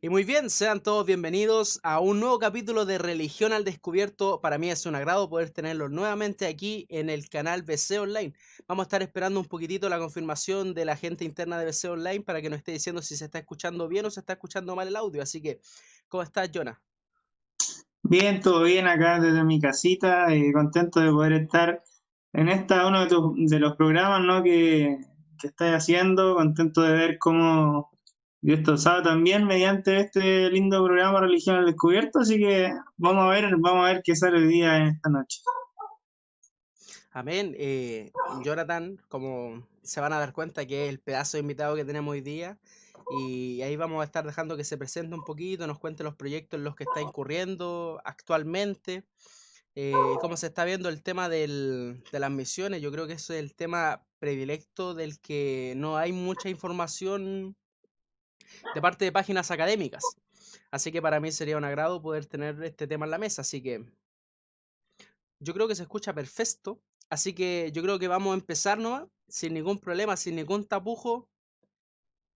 Y muy bien, sean todos bienvenidos a un nuevo capítulo de Religión al Descubierto. Para mí es un agrado poder tenerlos nuevamente aquí en el canal BC Online. Vamos a estar esperando un poquitito la confirmación de la gente interna de BC Online para que nos esté diciendo si se está escuchando bien o se está escuchando mal el audio. Así que, ¿cómo estás, Jonah? Bien, todo bien acá desde mi casita, contento de poder estar en uno de los programas, ¿no? que estás haciendo, contento de ver cómo Dios te usaba también mediante este lindo programa Religión al Descubierto, así que vamos a ver qué sale hoy día en esta noche. Amén. Jonathan, como se van a dar cuenta que es el pedazo de invitado que tenemos hoy día, y ahí vamos a estar dejando que se presente un poquito, nos cuente los proyectos en los que está incurriendo actualmente, cómo se está viendo el tema de las misiones. Yo creo que ese es el tema predilecto del que no hay mucha información de parte de páginas académicas. Así que para mí sería un agrado poder tener este tema en la mesa. Así que yo creo que se escucha perfecto, así que yo creo que vamos a empezar nomás, sin ningún problema, sin ningún tapujo.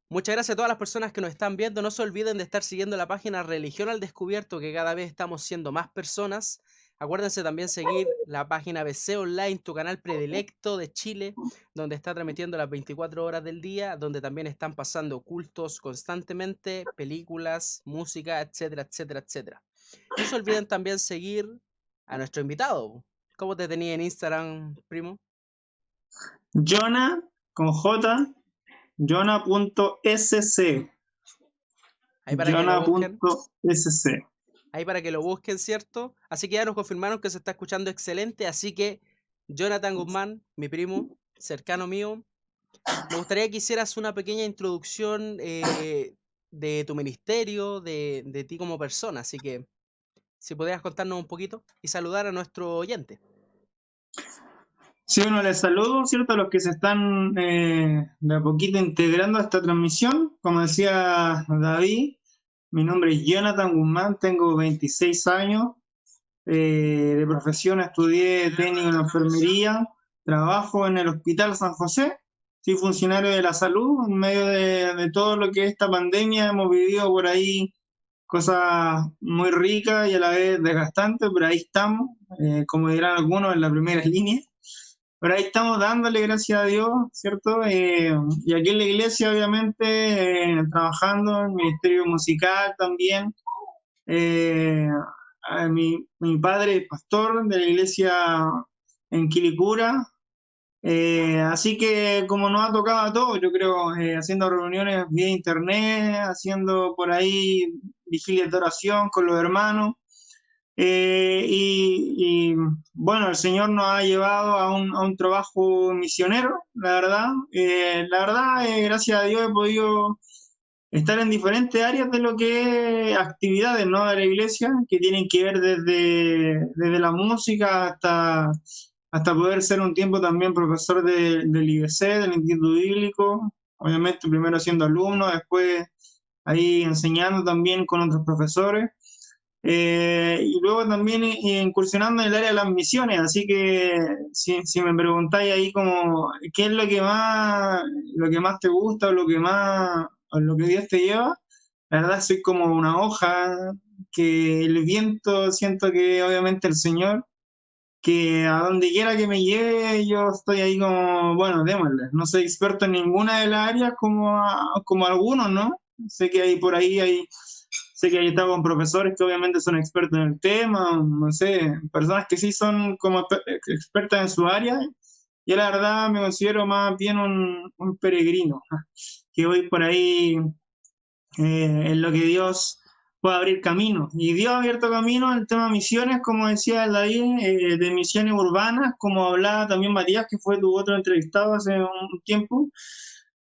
Muchas gracias a todas las personas que nos están viendo. No se olviden de estar siguiendo la página Religión al Descubierto, que cada vez estamos siendo más personas. Acuérdense también seguir la página BC Online, tu canal predilecto de Chile, donde está transmitiendo las 24 horas del día, donde también están pasando cultos constantemente, películas, música, etcétera, etcétera, etcétera. No se olviden también seguir a nuestro invitado. ¿Cómo te tenía en Instagram, primo? Jonah con J, Jonah.sc, Ahí para que lo busquen. Jonah.sc. Ahí para que lo busquen, ¿cierto? Así que ya nos confirmaron que se está escuchando excelente. Así que, Jonathan Guzmán, mi primo, cercano mío, me gustaría que hicieras una pequeña introducción de tu ministerio, de ti como persona. Así que, si pudieras contarnos un poquito y saludar a nuestro oyente. Sí, bueno, les saludo, ¿cierto? A los que se están de a poquito integrando a esta transmisión. Como decía David, mi nombre es Jonathan Guzmán, tengo 26 años. De profesión estudié técnico en enfermería, trabajo en el Hospital San José, soy funcionario de la salud. En medio de todo lo que es esta pandemia hemos vivido por ahí cosas muy ricas y a la vez desgastantes, pero ahí estamos, como dirán algunos, en la primera línea. Pero ahí estamos dándole gracias a Dios, ¿cierto? Y aquí en la iglesia, obviamente, trabajando en el ministerio musical también. Eh, mi padre es pastor de la iglesia en Quilicura, así que como nos ha tocado a todos, yo creo, haciendo reuniones vía internet, haciendo por ahí vigilias de oración con los hermanos. Bueno, el Señor nos ha llevado a un trabajo misionero, la verdad. Gracias a Dios he podido estar en diferentes áreas de lo que es actividades, ¿no? De la iglesia, que tienen que ver desde la música hasta poder ser un tiempo también profesor del IBC, del Instituto Bíblico. Obviamente primero siendo alumno, después ahí enseñando también con otros profesores. Y luego también incursionando en el área de las misiones, así que si me preguntáis ahí como qué es lo que más te gusta o lo que Dios te lleva, la verdad soy como una hoja que el viento, siento que obviamente el Señor, que a donde quiera que me lleve, yo estoy ahí como, bueno, démosle. No soy experto en ninguna de las áreas como algunos, ¿no? Sé que hay por ahí hay Sé que ahí estado con profesores que obviamente son expertos en el tema, no sé, personas que sí son como expertas en su área. Yo la verdad me considero más bien un peregrino, que voy por ahí en lo que Dios puede abrir camino. Y Dios ha abierto camino en el tema de misiones, como decía David, de misiones urbanas, como hablaba también Matías, que fue tu otro entrevistado hace un tiempo,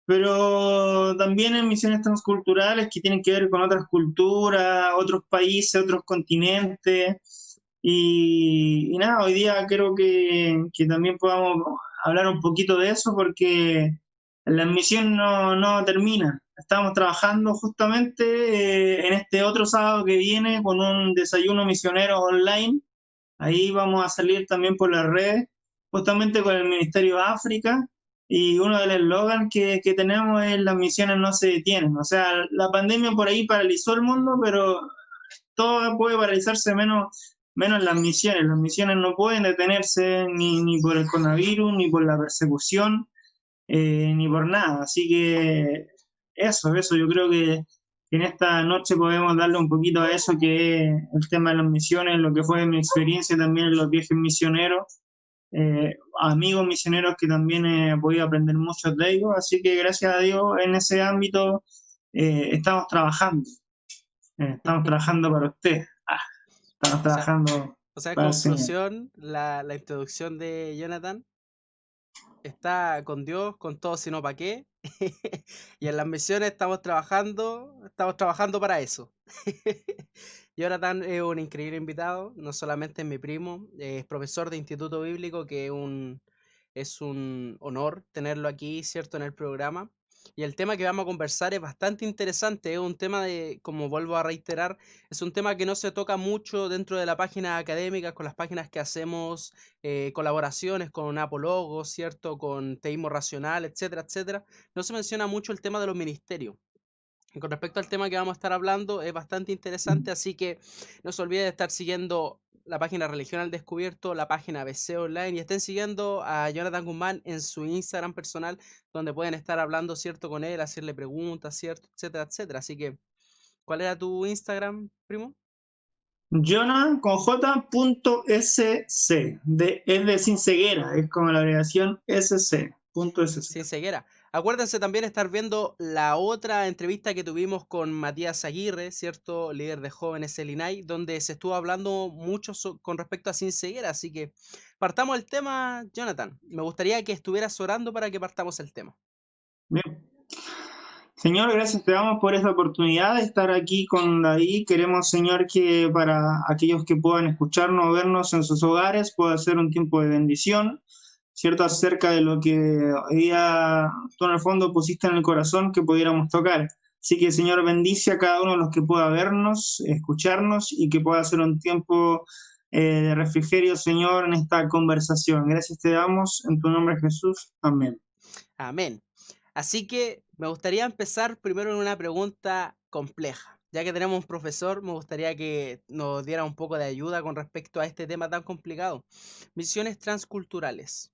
pero también en misiones transculturales que tienen que ver con otras culturas, otros países, otros continentes. Y nada, hoy día creo que también podamos hablar un poquito de eso porque la misión no termina. Estamos trabajando justamente en este otro sábado que viene con un desayuno misionero online. Ahí vamos a salir también por las redes, justamente con el Ministerio de África, y uno del eslogan que tenemos es las misiones no se detienen. O sea, la pandemia por ahí paralizó el mundo, pero todo puede paralizarse menos las misiones. Las misiones no pueden detenerse ni por el coronavirus, ni por la persecución, ni por nada. Así que eso, yo creo que en esta noche podemos darle un poquito a eso, que es el tema de las misiones, lo que fue mi experiencia también en los viajes misioneros, amigos misioneros que también he podido aprender mucho de ellos, así que gracias a Dios en ese ámbito estamos trabajando para usted, estamos O sea, trabajando o sea, en para el Señor. conclusión, la introducción de Jonathan está con Dios, con todo, sino para qué. Y en las misiones estamos trabajando para eso. Jonathan es un increíble invitado, no solamente es mi primo, es profesor de Instituto Bíblico, que es un honor tenerlo aquí, ¿cierto?, en el programa. Y el tema que vamos a conversar es bastante interesante, es un tema de, como vuelvo a reiterar, es un tema que no se toca mucho dentro de la página académica, con las páginas que hacemos colaboraciones con apólogos, ¿cierto?, con teísmo racional, etcétera, etcétera. No se menciona mucho el tema de los ministerios. Y con respecto al tema que vamos a estar hablando, es bastante interesante, así que no se olviden de estar siguiendo la página Religión al Descubierto, la página BC Online, y estén siguiendo a Jonathan Guzmán en su Instagram personal, donde pueden estar hablando, ¿cierto?, con él, hacerle preguntas, ¿cierto?, etcétera, etcétera. Así que, ¿cuál era tu Instagram, primo? Jonah con J.sc, es de sin ceguera, es como la abreviación sc.sc. Sin ceguera. Acuérdense también estar viendo la otra entrevista que tuvimos con Matías Aguirre, ¿cierto? Líder de jóvenes el INAI, donde se estuvo hablando mucho con respecto a Sin Ceguera. Así que partamos el tema, Jonathan. Me gustaría que estuvieras orando para que partamos el tema. Bien. Señor, gracias te damos por esta oportunidad de estar aquí con David. Queremos, Señor, que para aquellos que puedan escucharnos o vernos en sus hogares pueda ser un tiempo de bendición, ¿cierto? Acerca de lo que hoy día tú en el fondo pusiste en el corazón que pudiéramos tocar. Así que, Señor, bendice a cada uno de los que pueda vernos, escucharnos y que pueda ser un tiempo de refrigerio, Señor, en esta conversación. Gracias te damos en tu nombre, Jesús. Amén. Amén. Así que me gustaría empezar primero en una pregunta compleja. Ya que tenemos un profesor, me gustaría que nos diera un poco de ayuda con respecto a este tema tan complicado. Misiones transculturales.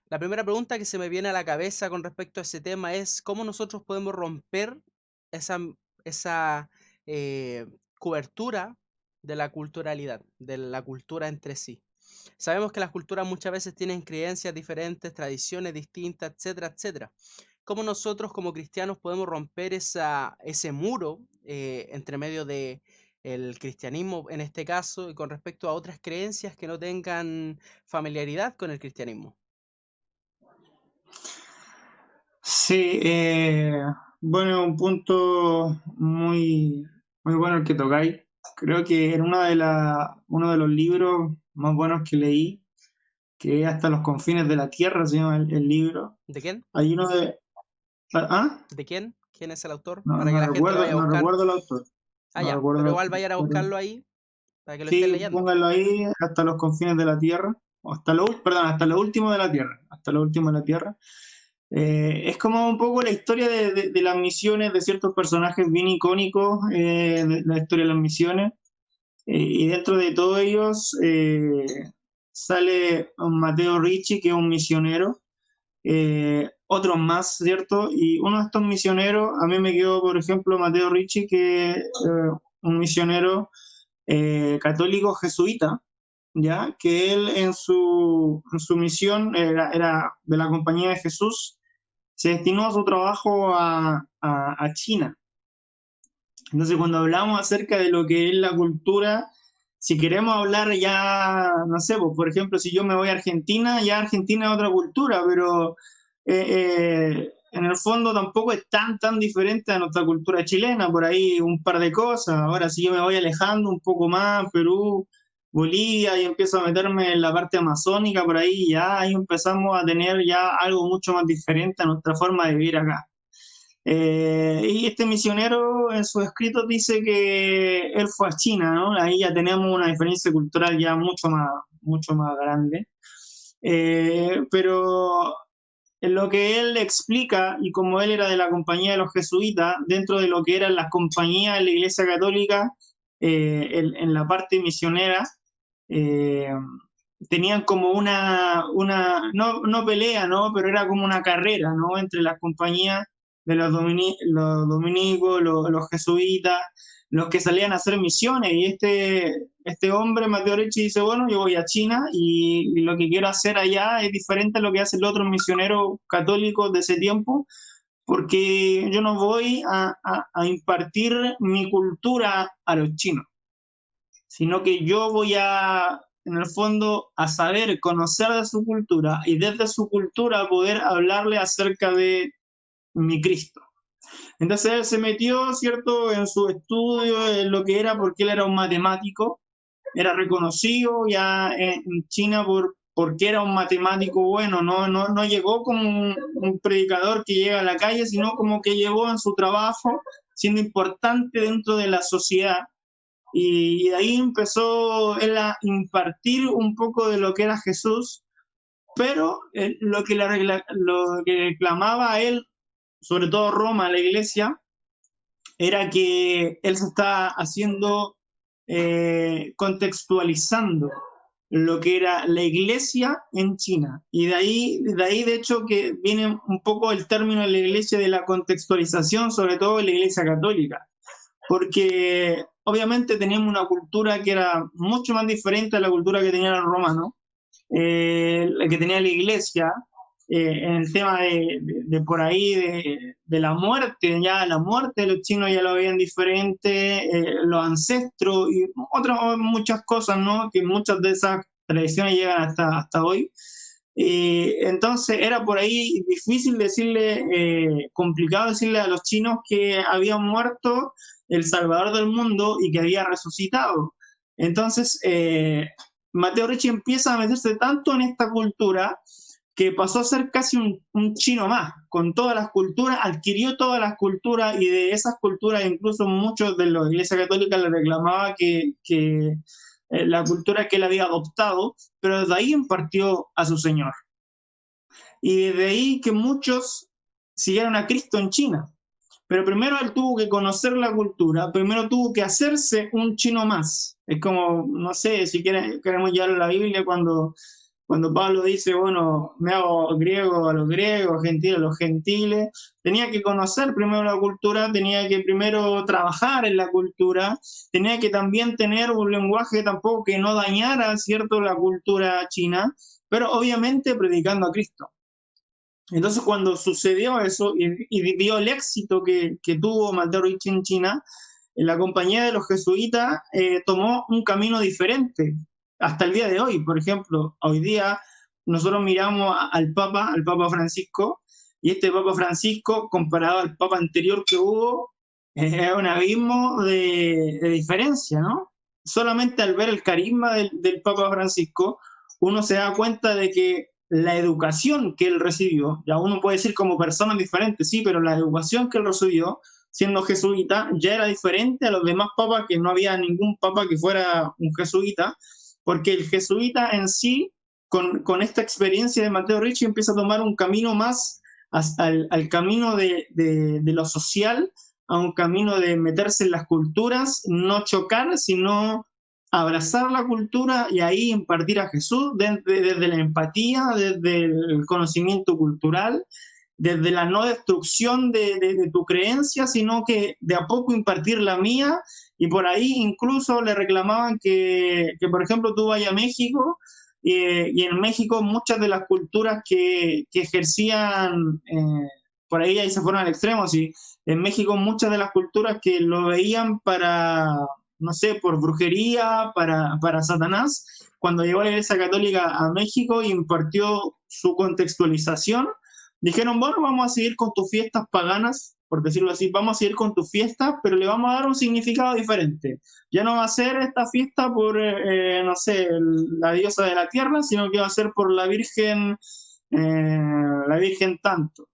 La primera pregunta que se me viene a la cabeza con respecto a ese tema es cómo nosotros podemos romper esa, esa cobertura de la culturalidad, de la cultura entre sí. Sabemos que las culturas muchas veces tienen creencias diferentes, tradiciones distintas, etcétera, etcétera. ¿Cómo nosotros como cristianos podemos romper ese muro entre medio de el cristianismo en este caso y con respecto a otras creencias que no tengan familiaridad con el cristianismo? Sí, bueno, un punto muy bueno el que tocáis. Creo que en uno de los libros más buenos que leí, que es Hasta los confines de la tierra, se llama el libro. ¿De quién? Hay uno de... ¿Ah? ¿De quién? ¿Quién es el autor? No, Para que la gente vaya a no buscar. recuerdo el autor. Ah, No ya, recuerdo pero el igual autor. vayan a buscarlo ahí para que lo estén Sí, leyendo. pónganlo ahí, Hasta los confines de la tierra. O perdón, hasta lo último de la tierra. Hasta lo último de la tierra. Es como un poco la historia de las misiones de ciertos personajes bien icónicos de la historia de las misiones. Y dentro de todos ellos sale un Mateo Ricci, que es un misionero, otros más, ¿cierto? Y uno de estos misioneros, a mí me quedó, por ejemplo, Mateo Ricci, que es un misionero católico jesuita, ¿ya? Que él en su misión era de la Compañía de Jesús, se destinó su trabajo a China. Entonces, cuando hablamos acerca de lo que es la cultura, si queremos hablar ya, no sé, pues, por ejemplo, si yo me voy a Argentina, ya Argentina es otra cultura, pero en el fondo tampoco es tan diferente a nuestra cultura chilena, por ahí un par de cosas. Ahora, si yo me voy alejando un poco más, Perú, Bolivia, y empiezo a meterme en la parte amazónica, por ahí ya ahí empezamos a tener ya algo mucho más diferente a nuestra forma de vivir acá. Y este misionero en sus escritos dice que él fue a China, ¿no? Ahí ya tenemos una diferencia cultural ya mucho más grande. Pero en lo que él explica, y como él era de la compañía de los jesuitas, dentro de lo que eran las compañías de la Iglesia Católica, en la parte misionera, eh, tenían como no pelea, ¿no? Pero era como una carrera, ¿no? Entre las compañías de los dominicos, los jesuitas, los que salían a hacer misiones. Y este hombre, Mateo Ricci, dice, bueno, yo voy a China y lo que quiero hacer allá es diferente a lo que hacen los otros misioneros católicos de ese tiempo, porque yo no voy a impartir mi cultura a los chinos, sino que yo voy en el fondo, a saber, conocer de su cultura y desde su cultura poder hablarle acerca de mi Cristo. Entonces él se metió, ¿cierto?, en su estudio, en lo que era, porque él era un matemático, era reconocido ya en China porque era un matemático bueno, no llegó como un predicador que llega a la calle, sino como que llegó en su trabajo, siendo importante dentro de la sociedad. Y de ahí empezó él a impartir un poco de lo que era Jesús, pero lo que reclamaba a él, sobre todo Roma, la iglesia, era que él se está haciendo, contextualizando lo que era la iglesia en China. Y de ahí de hecho que viene un poco el término de la iglesia, de la contextualización, sobre todo en la iglesia católica, porque obviamente teníamos una cultura que era mucho más diferente a la cultura que tenían los romanos, la que tenía la iglesia, en el tema de por ahí, de la muerte, ya la muerte de los chinos ya lo veían diferente, los ancestros y otras muchas cosas, ¿no? Que muchas de esas tradiciones llegan hasta hoy. Entonces era por ahí difícil decirle, complicado decirle a los chinos que había muerto el Salvador del mundo y que había resucitado. Entonces, Mateo Ricci empieza a meterse tanto en esta cultura que pasó a ser casi un chino más, con todas las culturas, adquirió todas las culturas, y de esas culturas incluso muchos de la Iglesia Católica le reclamaba que la cultura que él había adoptado, pero desde ahí impartió a su Señor. Y desde ahí que muchos siguieron a Cristo en China. Pero primero él tuvo que conocer la cultura, primero tuvo que hacerse un chino más. Es como, no sé, si queremos llevar la Biblia cuando Pablo dice, bueno, me hago griego a los griegos, gentil a los gentiles. Tenía que conocer primero la cultura, tenía que primero trabajar en la cultura, tenía que también tener un lenguaje tampoco que no dañara, ¿cierto?, la cultura china, pero obviamente predicando a Cristo. Entonces, cuando sucedió eso y vio el éxito que tuvo Mateo Ricci en China, la compañía de los jesuitas tomó un camino diferente hasta el día de hoy. Por ejemplo, hoy día nosotros miramos al Papa Francisco, y este Papa Francisco, comparado al Papa anterior que hubo, es un abismo de diferencia, ¿no? Solamente al ver el carisma del Papa Francisco, uno se da cuenta de que la educación que él recibió, ya uno puede decir como personas diferentes, sí, pero la educación que él recibió, siendo jesuita, ya era diferente a los demás papas, que no había ningún papa que fuera un jesuita, porque el jesuita en sí, con esta experiencia de Mateo Ricci, empieza a tomar un camino más al camino de lo social, a un camino de meterse en las culturas, no chocar, sino abrazar la cultura y ahí impartir a Jesús desde la empatía, desde el conocimiento cultural, desde la no destrucción de tu creencia, sino que de a poco impartir la mía. Y por ahí incluso le reclamaban que por ejemplo, tú vayas a México, y en México muchas de las culturas que ejercían, por ahí se fueron al extremo, sí. En México muchas de las culturas que lo veían para, no sé, por brujería, para Satanás, cuando llegó la Iglesia Católica a México y impartió su contextualización, dijeron, bueno, vamos a seguir con tus fiestas paganas, por decirlo así, vamos a seguir con tus fiestas, pero le vamos a dar un significado diferente. Ya no va a ser esta fiesta por, no sé, la diosa de la tierra, sino que va a ser por la Virgen tanto,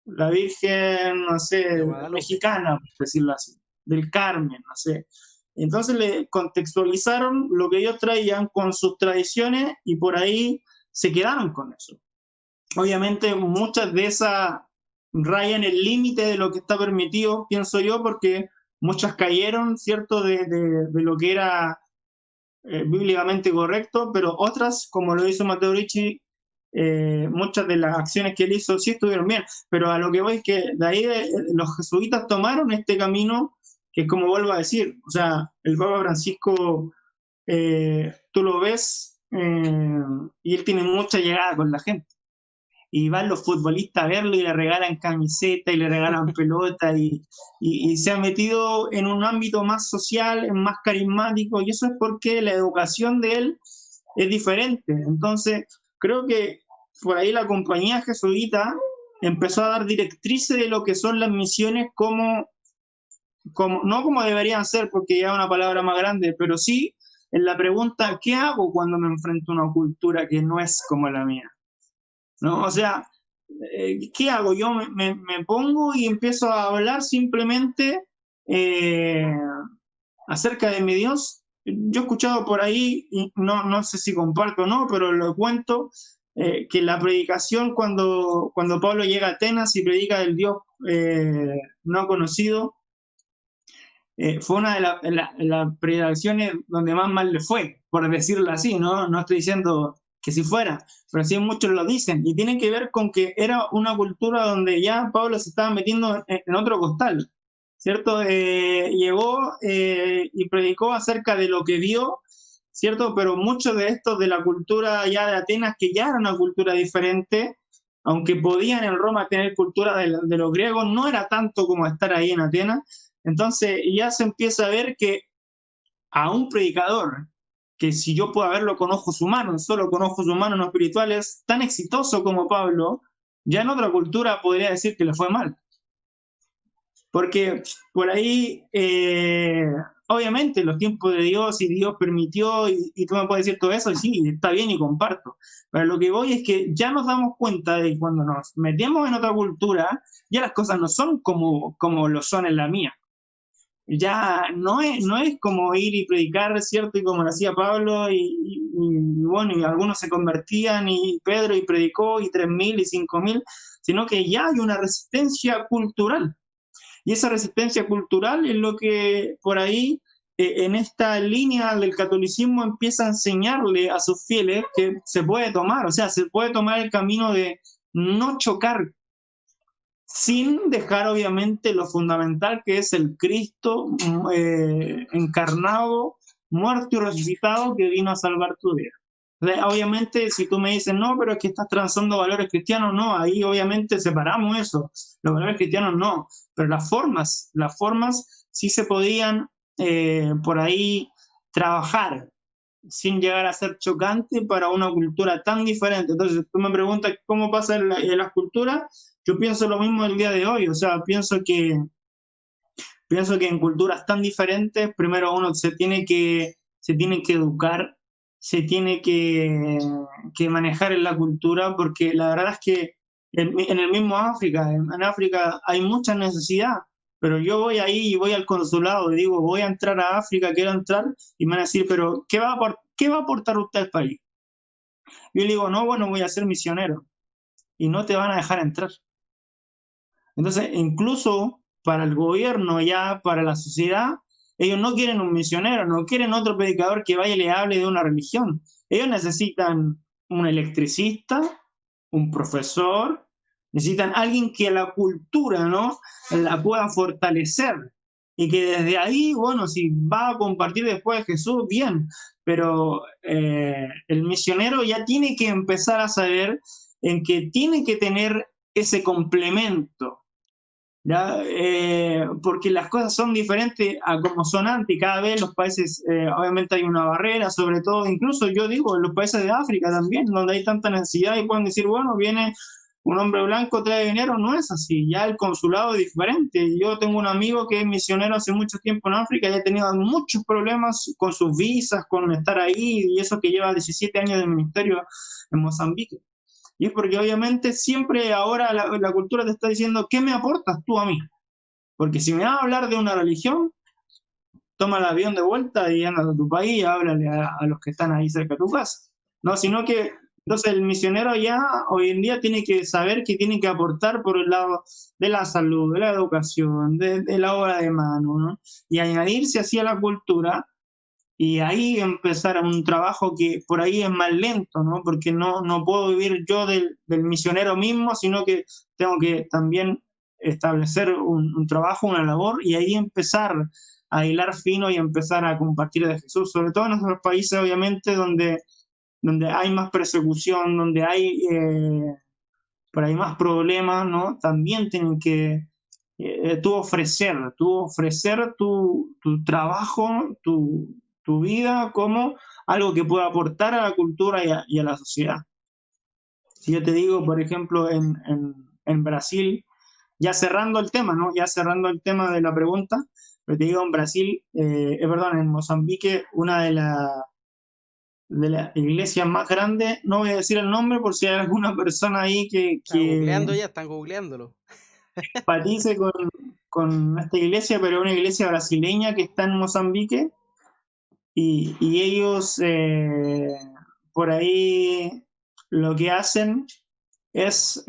la Virgen, no sé, mexicana, por decirlo así, del Carmen, no sé. Entonces le contextualizaron lo que ellos traían con sus tradiciones y por ahí se quedaron con eso. obviamente muchas de esas rayan el límite de lo que está permitido, pienso yo, porque muchas cayeron, ¿cierto?, de lo que era bíblicamente correcto, pero otras, como lo hizo Matteo Ricci, muchas de las acciones que él hizo sí estuvieron bien, pero a lo que voy es que de ahí los jesuitas tomaron este camino, que es como vuelvo a decir, o sea, el Papa Francisco, tú lo ves, y él tiene mucha llegada con la gente. Y van los futbolistas a verlo y le regalan camiseta y le regalan pelota y se ha metido en un ámbito más social, más carismático, y eso es porque la educación de él es diferente. Entonces, creo que por ahí la compañía jesuita empezó a dar directrices de lo que son las misiones no como deberían ser, porque ya es una palabra más grande, pero sí en la pregunta, ¿qué hago cuando me enfrento a una cultura que no es como la mía? ¿No? O sea, ¿qué hago? Yo me pongo y empiezo a hablar simplemente eh, acerca de mi Dios. Yo he escuchado por ahí, y no sé si comparto o no, pero lo cuento, que la predicación cuando Pablo llega a Atenas y predica del Dios no conocido, fue una de las predicaciones donde más mal le fue, por decirlo así, ¿no? No estoy diciendo que si fuera, pero sí muchos lo dicen, y tiene que ver con que era una cultura donde ya Pablo se estaba metiendo en otro costal, ¿cierto? Llegó y predicó acerca de lo que vio, ¿cierto? Pero muchos de estos de la cultura ya de Atenas, que ya era una cultura diferente, aunque podían en Roma tener cultura de los griegos, no era tanto como estar ahí en Atenas. Entonces ya se empieza a ver que a un predicador, que si yo puedo verlo con ojos humanos, solo con ojos humanos no espirituales, tan exitoso como Pablo, ya en otra cultura podría decir que le fue mal. Porque por ahí, obviamente, los tiempos de Dios y Dios permitió, y tú me puedes decir todo eso, y sí, está bien y comparto. Pero lo que voy es que ya nos damos cuenta de que cuando nos metemos en otra cultura, ya las cosas no son como lo son en la mía. Ya no es como ir y predicar, ¿cierto? Y como lo hacía Pablo, bueno, y algunos se convertían, y Pedro y predicó, y 3.000 y 5.000, sino que ya hay una resistencia cultural. Y esa resistencia cultural es lo que por ahí, en esta línea del catolicismo, empieza a enseñarle a sus fieles que se puede tomar, o sea, se puede tomar el camino de no chocar, sin dejar obviamente lo fundamental que es el Cristo encarnado, muerto y resucitado, que vino a salvar tu vida. Obviamente, si tú me dices, no, pero es que estás transando valores cristianos, no, ahí obviamente separamos eso, los valores cristianos no, pero las formas sí se podían por ahí trabajar sin llegar a ser chocante para una cultura tan diferente. Entonces, tú me preguntas cómo pasa en las culturas, yo pienso lo mismo el día de hoy, o sea, pienso que en culturas tan diferentes, primero uno se tiene que educar, se tiene que manejar en la cultura, porque la verdad es que en el mismo África, en África hay mucha necesidad, pero yo voy ahí y voy al consulado y digo, voy a entrar a África, quiero entrar, y me van a decir, pero qué va a aportar usted al país? Yo le digo, no, bueno, voy a ser misionero, y no te van a dejar entrar. Entonces, incluso para el gobierno, ya para la sociedad, ellos no quieren un misionero, no quieren otro predicador que vaya y le hable de una religión. Ellos necesitan un electricista, un profesor, necesitan alguien que la cultura, ¿no?, la pueda fortalecer. Y que desde ahí, bueno, si va a compartir después de Jesús, bien, pero el misionero ya tiene que empezar a saber en que tiene que tener ese complemento, ¿ya? Porque las cosas son diferentes a como son antes, cada vez los países, obviamente hay una barrera, sobre todo, incluso yo digo, en los países de África también, donde hay tanta necesidad y pueden decir, bueno, viene un hombre blanco, trae dinero, no es así, ya el consulado es diferente. Yo tengo un amigo que es misionero hace mucho tiempo en África y ha tenido muchos problemas con sus visas, con estar ahí, y eso que lleva 17 años de ministerio en Mozambique. Y es porque obviamente siempre ahora la cultura te está diciendo, ¿qué me aportas tú a mí? Porque si me vas a hablar de una religión, toma el avión de vuelta y anda a tu país y háblale a los que están ahí cerca de tu casa. No, sino que Entonces el misionero ya hoy en día tiene que saber que tiene que aportar por el lado de la salud, de la educación, de la obra de mano, ¿no? Y añadirse así a la cultura y ahí empezar un trabajo que por ahí es más lento, ¿no? Porque no puedo vivir yo del misionero mismo, sino que tengo que también establecer un trabajo, una labor, y ahí empezar a hilar fino y empezar a compartir de Jesús, sobre todo en nuestros países, obviamente, donde hay más persecución, donde hay por ahí más problemas, ¿no? También tienen que tú ofrecer tu trabajo, tu vida como algo que pueda aportar a la cultura y a la sociedad. Si yo te digo, por ejemplo, en Brasil, ya cerrando el tema, ¿no? Ya cerrando el tema de la pregunta, pero te digo, en Brasil, perdón, en Mozambique, una de las iglesias más grandes, no voy a decir el nombre por si hay alguna persona ahí Está googleando ya, están googleándolo. empatice con esta iglesia, pero es una iglesia brasileña que está en Mozambique y ellos por ahí lo que hacen es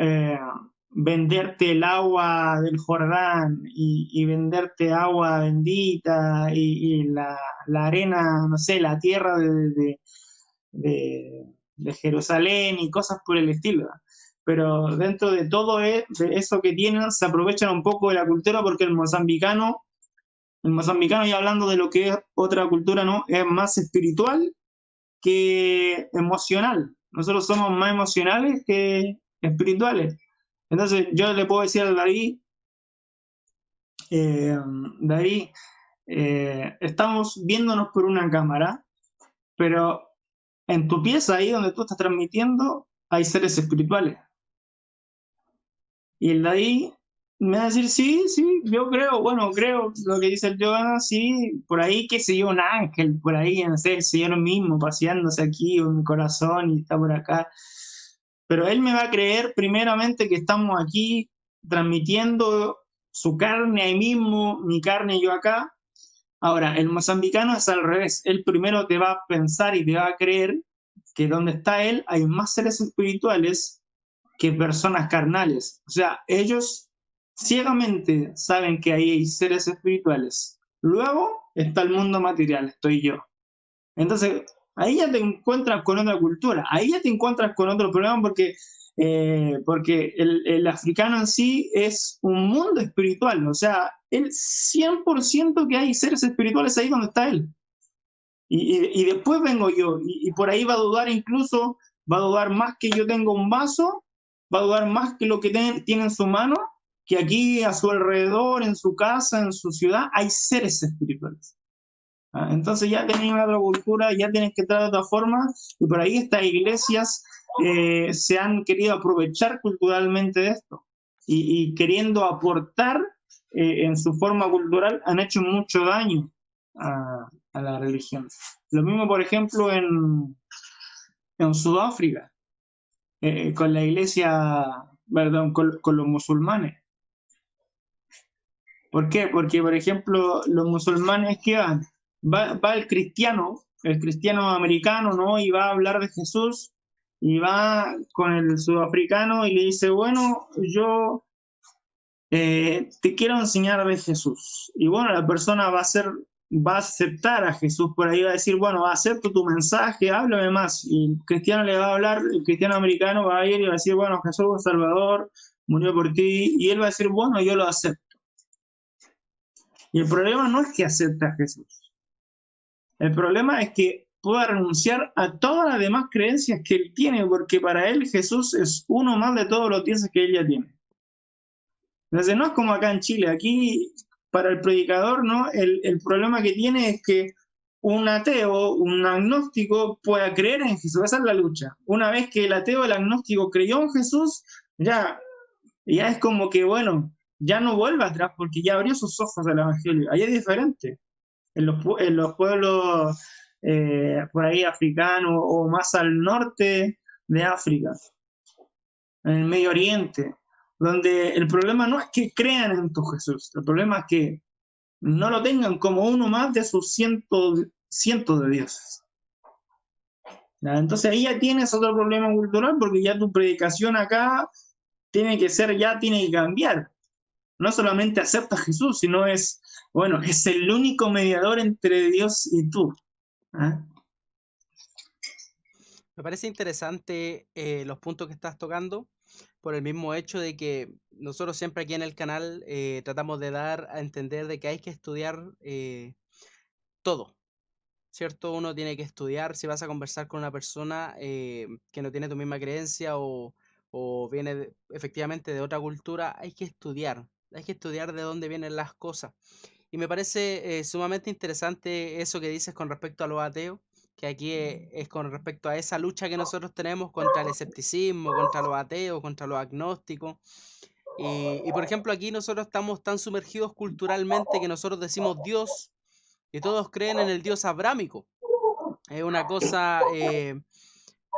venderte el agua del Jordán y venderte agua bendita y la arena, no sé, la tierra de Jerusalén y cosas por el estilo. Pero dentro de todo de eso que tienen, se aprovechan un poco de la cultura porque el mozambicano, ya hablando de lo que es otra cultura, ¿no? Es más espiritual que emocional. Nosotros somos más emocionales que espirituales. Entonces yo le puedo decir a David, eh, David, estamos viéndonos por una cámara, pero en tu pieza, ahí donde tú estás transmitiendo, hay seres espirituales. Y el David me va a decir, sí, sí, yo creo, bueno, creo lo que dice el Joana, sí, por ahí, qué sé yo, un ángel, por ahí, no sé, el Señor mismo paseándose aquí en mi corazón y está por acá. Pero él me va a creer primeramente que estamos aquí transmitiendo su carne ahí mismo, mi carne y yo acá. Ahora, el mozambicano es al revés. Él primero te va a pensar y te va a creer que donde está él hay más seres espirituales que personas carnales. O sea, ellos ciegamente saben que ahí hay seres espirituales. Luego está el mundo material, estoy yo. Entonces, ahí ya te encuentras con otra cultura, ahí ya te encuentras con otro problema porque el africano en sí es un mundo espiritual, o sea, él 100% que hay seres espirituales ahí donde está él. Y después vengo yo, y por ahí va a dudar incluso, va a dudar más que yo tengo un vaso, va a dudar más que lo que tiene en su mano, que aquí a su alrededor, en su casa, en su ciudad, hay seres espirituales. Entonces ya tenés otra cultura, ya tenés que entrar de otra forma, y por ahí estas iglesias se han querido aprovechar culturalmente de esto, y queriendo aportar en su forma cultural, han hecho mucho daño a la religión. Lo mismo, por ejemplo, en Sudáfrica, con la iglesia, perdón, con los musulmanes. ¿Por qué? Porque, por ejemplo, los musulmanes que va el cristiano americano, ¿no? Y va a hablar de Jesús, y va con el sudafricano y le dice, bueno, yo te quiero enseñar de Jesús. Y bueno, la persona va a aceptar a Jesús, por ahí va a decir, bueno, acepto tu mensaje, háblame más. Y el cristiano le va a hablar, el cristiano americano va a ir y va a decir, bueno, Jesús Salvador murió por ti, y él va a decir, bueno, yo lo acepto. Y el problema no es que acepte a Jesús. El problema es que pueda renunciar a todas las demás creencias que él tiene, porque para él Jesús es uno más de todos los dioses que él ya tiene. Entonces no es como acá en Chile. Aquí, para el predicador, ¿no? El problema que tiene es que un ateo, un agnóstico, pueda creer en Jesús. Esa es la lucha. Una vez que el ateo, el agnóstico creyó en Jesús, ya es como que, bueno, ya no vuelve atrás porque ya abrió sus ojos al Evangelio. Ahí es diferente. En los pueblos por ahí africanos o más al norte de África, en el Medio Oriente, donde el problema no es que crean en tu Jesús, el problema es que no lo tengan como uno más de sus cientos de dioses. ¿ya? Entonces ahí ya tienes otro problema cultural porque ya tu predicación acá tiene que ser, ya tiene que cambiar. No solamente acepta a Jesús, sino es, bueno, es el único mediador entre Dios y tú. ¿Ah? Me parece interesante los puntos que estás tocando por el mismo hecho de que nosotros siempre aquí en el canal tratamos de dar a entender de que hay que estudiar todo, ¿cierto? Uno tiene que estudiar si vas a conversar con una persona que no tiene tu misma creencia o viene efectivamente de otra cultura, hay que estudiar de dónde vienen las cosas. Y me parece sumamente interesante eso que dices con respecto a los ateos, que aquí es con respecto a esa lucha que nosotros tenemos contra el escepticismo, contra los ateos, contra los agnósticos. Y por ejemplo, aquí nosotros estamos tan sumergidos culturalmente que nosotros decimos Dios y todos creen en el Dios abrámico. Es una cosa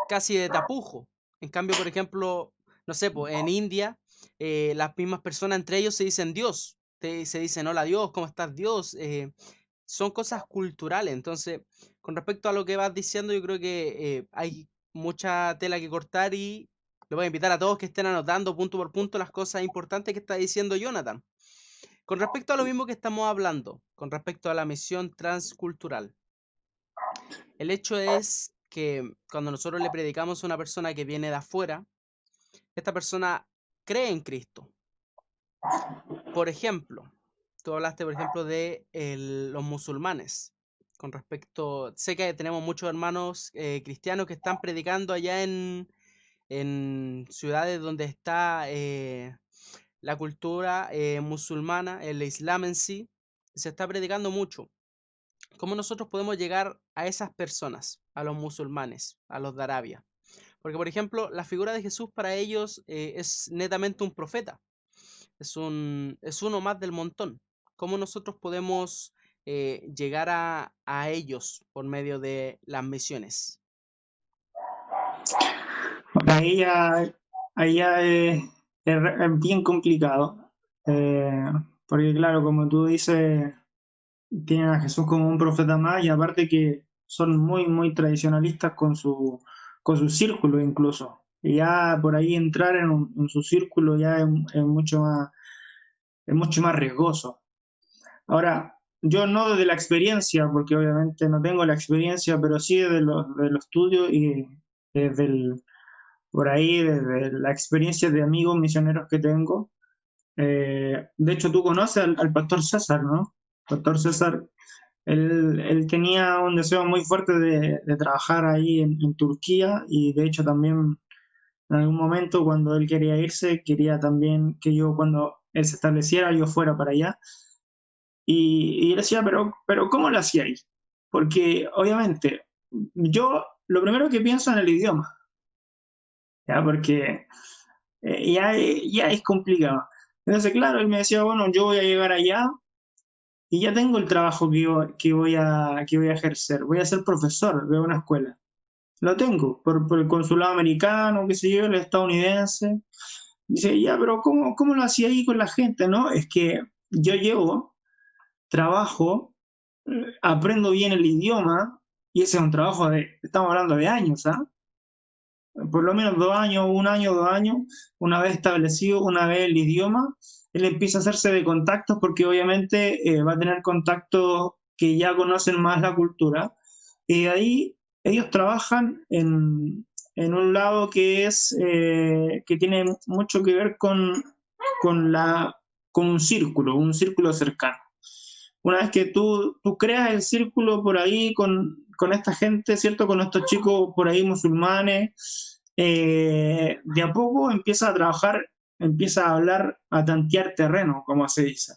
casi de tapujo. En cambio, por ejemplo, no sé, pues en India, las mismas personas entre ellos se dicen Dios. Se dicen hola Dios, ¿cómo estás Dios? Son cosas culturales. Entonces, con respecto a lo que vas diciendo, yo creo que hay mucha tela que cortar y le voy a invitar a todos que estén anotando punto por punto las cosas importantes que está diciendo Jonathan. Con respecto a lo mismo que estamos hablando, con respecto a la misión transcultural, el hecho es que cuando nosotros le predicamos a una persona que viene de afuera, esta persona cree en Cristo. Por ejemplo, tú hablaste, por ejemplo, de los musulmanes. Con respecto, sé que tenemos muchos hermanos cristianos que están predicando allá en ciudades donde está la cultura musulmana, el Islam en sí, se está predicando mucho. ¿Cómo nosotros podemos llegar a esas personas, a los musulmanes, a los de Arabia? Porque, por ejemplo, la figura de Jesús para ellos es netamente un profeta, es uno más del montón. ¿Cómo nosotros podemos llegar a ellos por medio de las misiones? Ahí ya, ahí ya es bien complicado, eh, porque claro, como tú dices, tienen a Jesús como un profeta más y aparte que son muy, muy tradicionalistas con su círculo incluso. Y ya por ahí entrar en su círculo ya es mucho más riesgoso. Ahora, yo no desde la experiencia, porque obviamente no tengo la experiencia, pero sí de los estudios y desde por ahí, desde la experiencia de amigos misioneros que tengo. De hecho, tú conoces al pastor César, ¿no? Pastor César, él tenía un deseo muy fuerte de trabajar ahí en Turquía y de hecho también en algún momento cuando él quería irse, quería también que yo cuando él se estableciera, yo fuera para allá. Y él decía, pero ¿cómo lo hacía ahí? Porque obviamente yo lo primero que pienso en el idioma, ¿ya? Porque ya es complicado. Entonces, claro, él me decía, bueno, yo voy a llegar allá y ya tengo el trabajo que voy a ejercer. Voy a ser profesor de una escuela. Lo tengo por el consulado americano, qué sé yo, el estadounidense. Dice, ya, pero ¿cómo lo hacía ahí con la gente? No, es que yo llevo, trabajo, aprendo bien el idioma y ese es un trabajo estamos hablando de años, ¿ah? Por lo menos 2 años, 1 año, 2 años, una vez establecido, una vez el idioma, él empieza a hacerse de contactos porque obviamente va a tener contactos que ya conocen más la cultura. Y de ahí ellos trabajan en un lado que que tiene mucho que ver con con un círculo cercano. Una vez que tú creas el círculo por ahí con esta gente, ¿cierto? Con estos chicos por ahí musulmanes, de a poco empieza a trabajar, empieza a hablar, a tantear terreno, como se dice.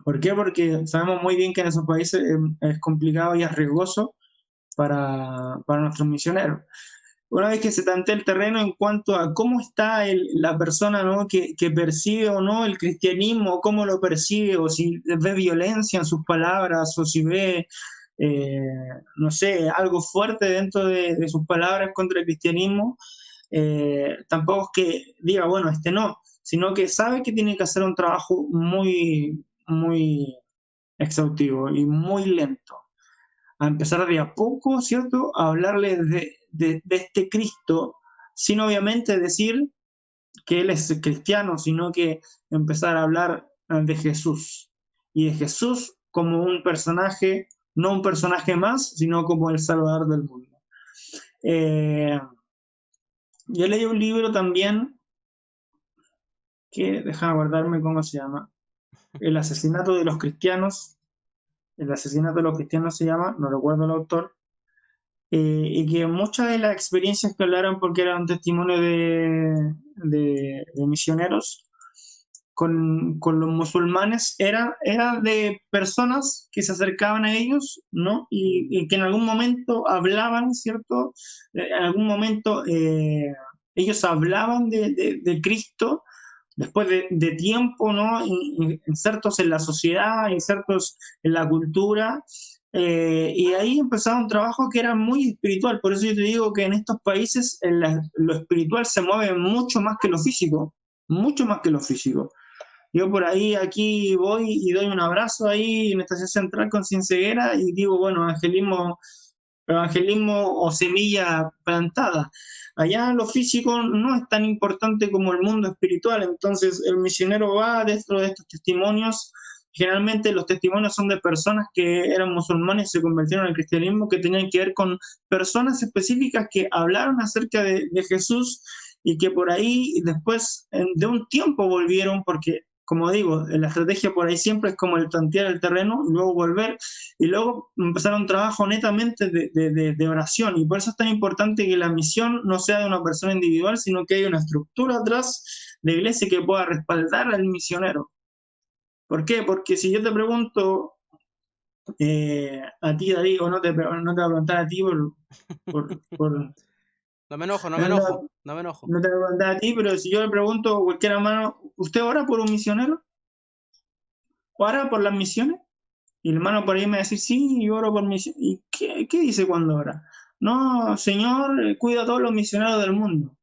¿Por qué? Porque sabemos muy bien que en esos países es complicado y es riesgoso para nuestros misioneros. Una vez que se tantea el terreno en cuanto a cómo está la persona, ¿no? que percibe o no el cristianismo, cómo lo percibe, o si ve violencia en sus palabras, o si ve, eh, no sé, algo fuerte dentro de sus palabras contra el cristianismo, tampoco es que diga, bueno, este no, sino que sabe que tiene que hacer un trabajo muy, muy exhaustivo y muy lento a empezar de a poco, ¿cierto? A hablarles de este Cristo, sin obviamente decir que él es cristiano, sino que empezar a hablar de Jesús y de Jesús como un personaje, no un personaje más, sino como el Salvador del mundo. Yo leí un libro también que, déjame acordarme cómo se llama, El asesinato de los cristianos. El asesinato de los cristianos se llama, no recuerdo el autor, y que muchas de las experiencias que hablaron, porque era un testimonio de misioneros con los musulmanes, era de personas que se acercaban a ellos, ¿no? Y que en algún momento hablaban, ¿cierto? En algún momento ellos hablaban de Cristo después de tiempo, ¿no? Insertos en la sociedad, insertos en la cultura, y ahí empezaba un trabajo que era muy espiritual. Por eso yo te digo que en estos países lo espiritual se mueve mucho más que lo físico, mucho más que lo físico. Yo por ahí aquí voy y doy un abrazo ahí en la estación central con Ceguera y digo, bueno, evangelismo o semilla plantada. Allá lo físico no es tan importante como el mundo espiritual, entonces el misionero va dentro de estos testimonios. Generalmente los testimonios son de personas que eran musulmanes y se convirtieron al cristianismo, que tenían que ver con personas específicas que hablaron acerca de Jesús y que por ahí después de un tiempo volvieron, porque como digo, la estrategia por ahí siempre es como el tantear el terreno y luego volver, y luego empezar un trabajo netamente de oración. Y por eso es tan importante que la misión no sea de una persona individual, sino que haya una estructura atrás de iglesia que pueda respaldar al misionero. ¿Por qué? Porque si yo te pregunto a ti, David, o no te voy a preguntar a ti por No me enojo, no me no, enojo, no me enojo. no te voy a preguntar a ti, pero si yo le pregunto a cualquier hermano, ¿usted ora por un misionero? ¿Ora por las misiones? Y el hermano por ahí me va a decir, sí, yo oro por misiones. ¿Y qué dice cuando ora? No, Señor, cuida a todos los misioneros del mundo.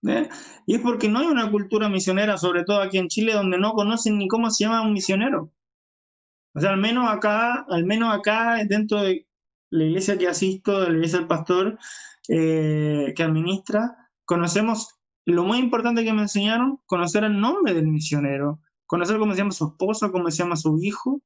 ¿Eh? Y es porque no hay una cultura misionera, sobre todo aquí en Chile, donde no conocen ni cómo se llama un misionero. O sea, al menos acá, dentro de la iglesia que asisto, de la iglesia del pastor que administra, conocemos lo muy importante que me enseñaron, conocer el nombre del misionero, conocer cómo se llama su esposo, cómo se llama su hijo,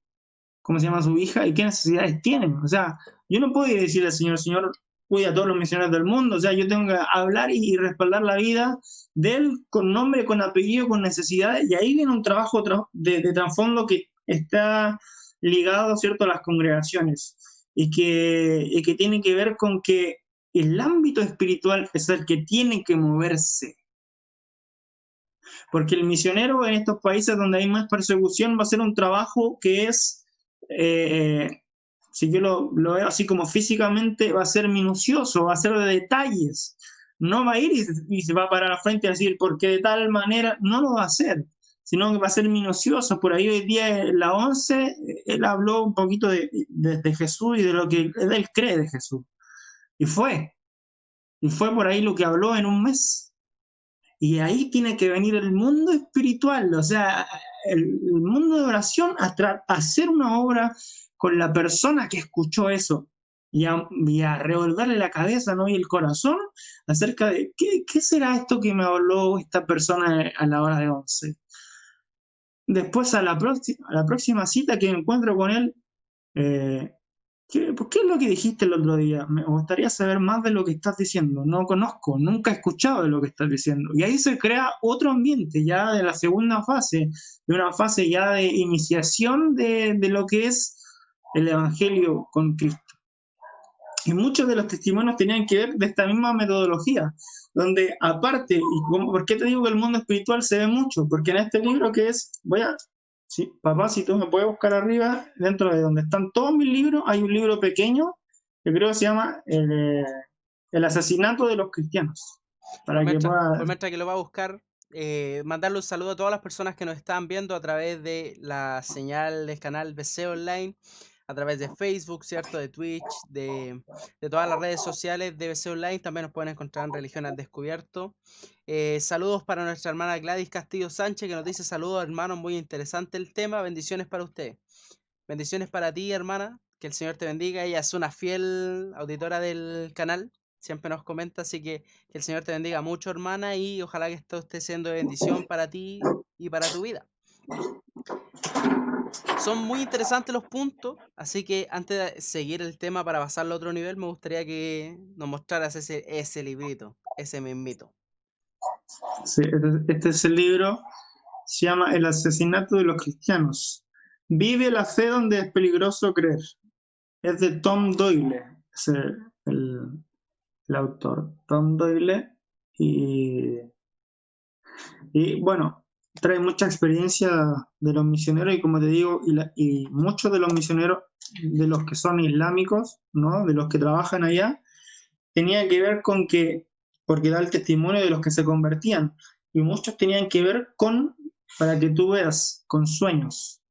cómo se llama su hija y qué necesidades tienen. O sea, yo no puedo ir a decirle al Señor, Señor, cuida a todos los misioneros del mundo. O sea, yo tengo que hablar y respaldar la vida de Él con nombre, con apellido, con necesidades. Y ahí viene un trabajo de trasfondo que está ligado, ¿cierto?, a las congregaciones y que tiene que ver con que el ámbito espiritual es el que tiene que moverse. Porque el misionero en estos países donde hay más persecución va a hacer un trabajo que es, si yo lo veo así como físicamente, va a ser minucioso, va a ser de detalles. No va a ir y se va a parar a frente a decir, porque de tal manera, no lo va a hacer, sino que va a ser minucioso. Por ahí hoy día, en la 11, él habló un poquito de Jesús y de lo que él cree de Jesús. Y fue. Y fue por ahí lo que habló en un mes. Y ahí tiene que venir el mundo espiritual, o sea, el mundo de oración a hacer una obra con la persona que escuchó eso y a revolverle la cabeza, ¿no?, y el corazón acerca de qué será esto que me habló esta persona a la hora de 11. Después a la próxima cita que me encuentro con él, eh, ¿qué es lo que dijiste el otro día? Me gustaría saber más de lo que estás diciendo. No conozco, nunca he escuchado de lo que estás diciendo. Y ahí se crea otro ambiente ya de la segunda fase, de una fase ya de iniciación de lo que es el Evangelio con Cristo. Y muchos de los testimonios tenían que ver de esta misma metodología, donde aparte, ¿por qué te digo que el mundo espiritual se ve mucho? Porque en este libro que es, sí, papá, si tú me puedes buscar arriba, dentro de donde están todos mis libros, hay un libro pequeño que creo que se llama El asesinato de los cristianos. Para que pueda... Por mientras que lo va a buscar, mandarle un saludo a todas las personas que nos están viendo a través de la señal del canal BC Online, a través de Facebook, ¿cierto? De Twitch, de todas las redes sociales de BC Online. También nos pueden encontrar en Religión al Descubierto. Saludos para nuestra hermana Gladys Castillo Sánchez, que nos dice: saludos, hermanos, muy interesante el tema. Bendiciones para usted. Bendiciones para ti, hermana. que el Señor te bendiga. Ella es una fiel auditora del canal, siempre nos comenta, así que el Señor te bendiga mucho, hermana, y ojalá que esto esté siendo de bendición para ti y para tu vida. Son muy interesantes los puntos, así que antes de seguir el tema para pasarlo a otro nivel, me gustaría que nos mostraras ese librito, ese mismito. Sí, este es el libro, se llama El asesinato de los cristianos. Vive la fe donde es peligroso creer. Es de Tom Doyle, es el autor, Tom Doyle, y, y bueno, trae mucha experiencia de los misioneros y como te digo, y muchos de los misioneros, de los que son islámicos, ¿no? De los que trabajan allá, tenía que ver con que, porque da el testimonio de los que se convertían, y muchos tenían que ver con, para que tú veas, con sueños,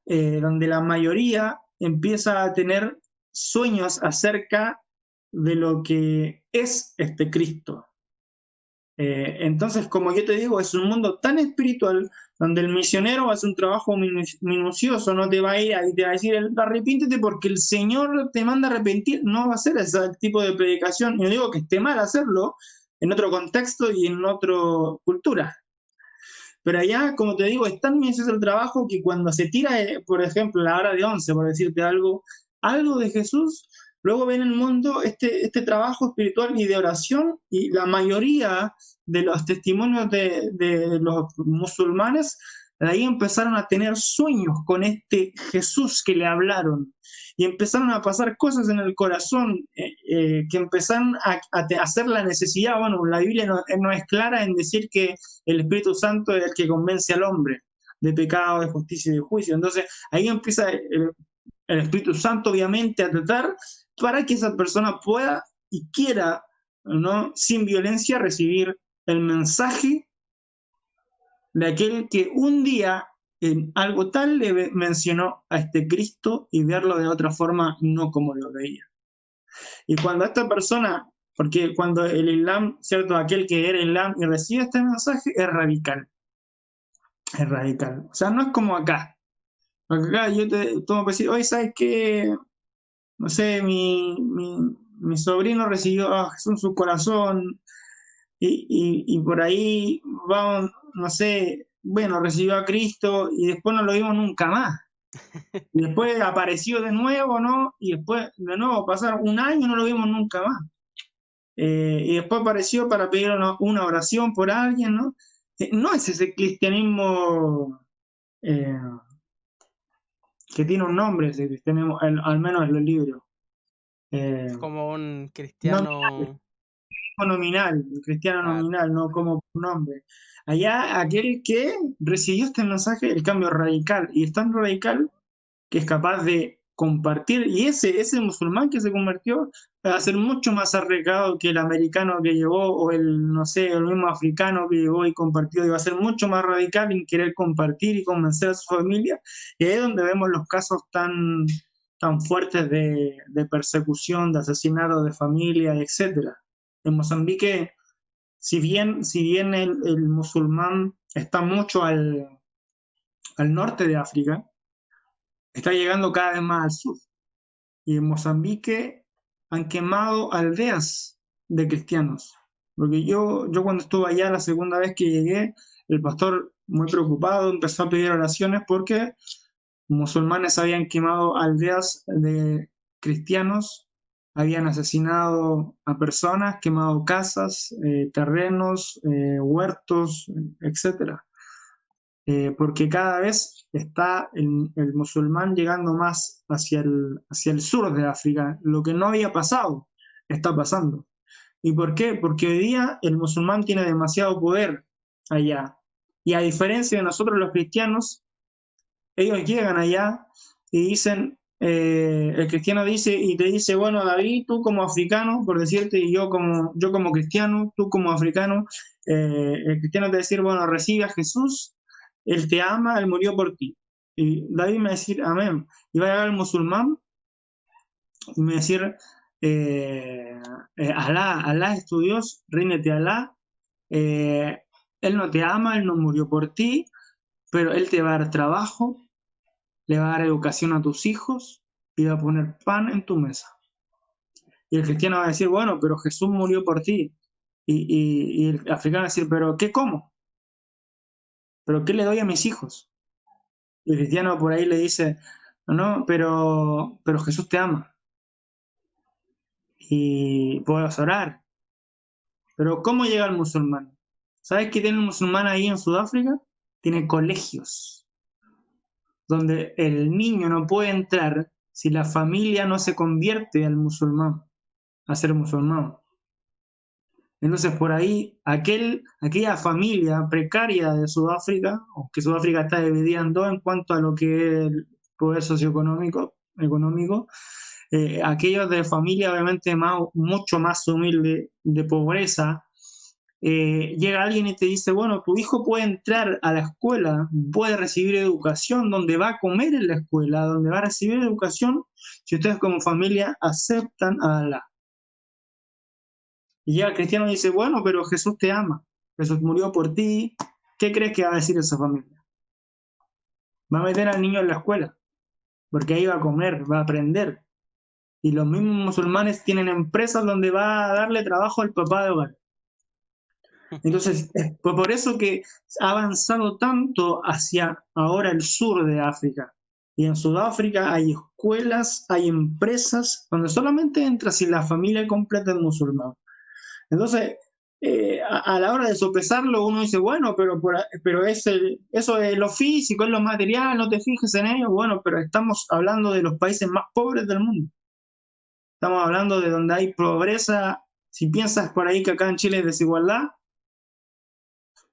donde la mayoría empieza a tener sueños acerca de lo que es este Cristo. Entonces, como yo te digo, es un mundo tan espiritual donde el misionero hace un trabajo minucioso, no te va a ir ahí, te va a decir, arrepíntete porque el Señor te manda a arrepentir, no va a ser ese tipo de predicación. No digo que esté mal hacerlo en otro contexto y en otra cultura, pero allá, como te digo, es tan minucioso el trabajo que cuando se tira, por ejemplo, la hora de 11, por decirte algo de Jesús, luego ven en el mundo este trabajo espiritual y de oración, y la mayoría de los testimonios de los musulmanes, de ahí empezaron a tener sueños con este Jesús que le hablaron. Y empezaron a pasar cosas en el corazón que empezaron a hacer la necesidad. Bueno, la Biblia no es clara en decir que el Espíritu Santo es el que convence al hombre de pecado, de justicia y de juicio. Entonces ahí empieza el Espíritu Santo obviamente a tratar para que esa persona pueda y quiera, ¿no? Sin violencia recibir el mensaje de aquel que un día en algo tal le mencionó a este Cristo y verlo de otra forma, no como lo veía. Y cuando esta persona, porque cuando el Islam, ¿cierto? Aquel que era Islam y recibe este mensaje es radical. Es radical. O sea, no es como acá. Acá yo te tomo para decir, oye, ¿sabes qué? No sé, mi sobrino recibió a Jesús en su corazón y por ahí va, no sé, bueno, recibió a Cristo y después no lo vimos nunca más. Y después apareció de nuevo, ¿no? Y después de nuevo pasaron un año y no lo vimos nunca más. Y después apareció para pedir una oración por alguien, ¿no? No es ese cristianismo eh, que tiene un nombre, ese cristianismo, al menos en los libros. Es como un Nominal, cristiano. nominal, el cristiano Claro. nominal, no como un nombre. Allá aquel que recibió este mensaje, el cambio radical, y es tan radical que es capaz de compartir, y ese musulmán que se convirtió va a ser mucho más arriesgado que el americano que llegó, o el, no sé, el mismo africano que llegó y compartió, y va a ser mucho más radical en querer compartir y convencer a su familia, y ahí es donde vemos los casos tan fuertes de persecución, de asesinato de familia, etcétera. En Mozambique, si bien el musulmán está mucho al norte de África, está llegando cada vez más al sur. Y en Mozambique han quemado aldeas de cristianos. Porque yo cuando estuve allá la segunda vez que llegué, el pastor muy preocupado empezó a pedir oraciones porque musulmanes habían quemado aldeas de cristianos, habían asesinado a personas, quemado casas, terrenos, huertos, etcétera. Porque cada vez está el musulmán llegando más hacia el sur de África. Lo que no había pasado, está pasando. ¿Y por qué? Porque hoy día el musulmán tiene demasiado poder allá. Y a diferencia de nosotros los cristianos, ellos llegan allá y dicen, el cristiano dice y te dice, bueno, David, tú como africano, por decirte, y yo como cristiano, tú como africano, el cristiano te va a decir, bueno, recibe a Jesús, él te ama, él murió por ti. Y David me va a decir, amén. Y va a llegar el musulmán y me va a decir, Alá es tu Dios, ríndete a Alá, él no te ama, él no murió por ti, pero él te va a dar trabajo, le va a dar educación a tus hijos y va a poner pan en tu mesa. Y el cristiano va a decir, bueno, pero Jesús murió por ti. Y el africano va a decir, pero ¿qué como? ¿Pero qué le doy a mis hijos? Y el cristiano por ahí le dice, no, pero Jesús te ama y puedes orar. Pero ¿cómo llega el musulmán? ¿Sabes qué tiene el musulmán ahí en Sudáfrica? Tiene colegios donde el niño no puede entrar si la familia no se convierte al musulmán, a ser musulmán. Entonces, por ahí, aquella familia precaria de Sudáfrica, o que Sudáfrica está dividida en dos en cuanto a lo que es el poder socioeconómico, aquellos de familia obviamente mucho más humilde, de pobreza, llega alguien y te dice, bueno, tu hijo puede entrar a la escuela, puede recibir educación, donde va a comer en la escuela, donde va a recibir educación, si ustedes como familia aceptan a Allah. Y ya el cristiano dice, bueno, pero Jesús te ama, Jesús murió por ti, ¿qué crees que va a decir esa familia? Va a meter al niño en la escuela, porque ahí va a comer, va a aprender. Y los mismos musulmanes tienen empresas donde va a darle trabajo al papá de hogar. Entonces, pues por eso que ha avanzado tanto hacia ahora el sur de África. Y en Sudáfrica hay escuelas, hay empresas donde solamente entra si la familia completa es musulmana. Entonces, a la hora de sopesarlo, uno dice, bueno, pero eso es lo físico, es lo material, no te fijes en ello. Bueno, pero estamos hablando de los países más pobres del mundo. Estamos hablando de donde hay pobreza. Si piensas por ahí que acá en Chile hay desigualdad,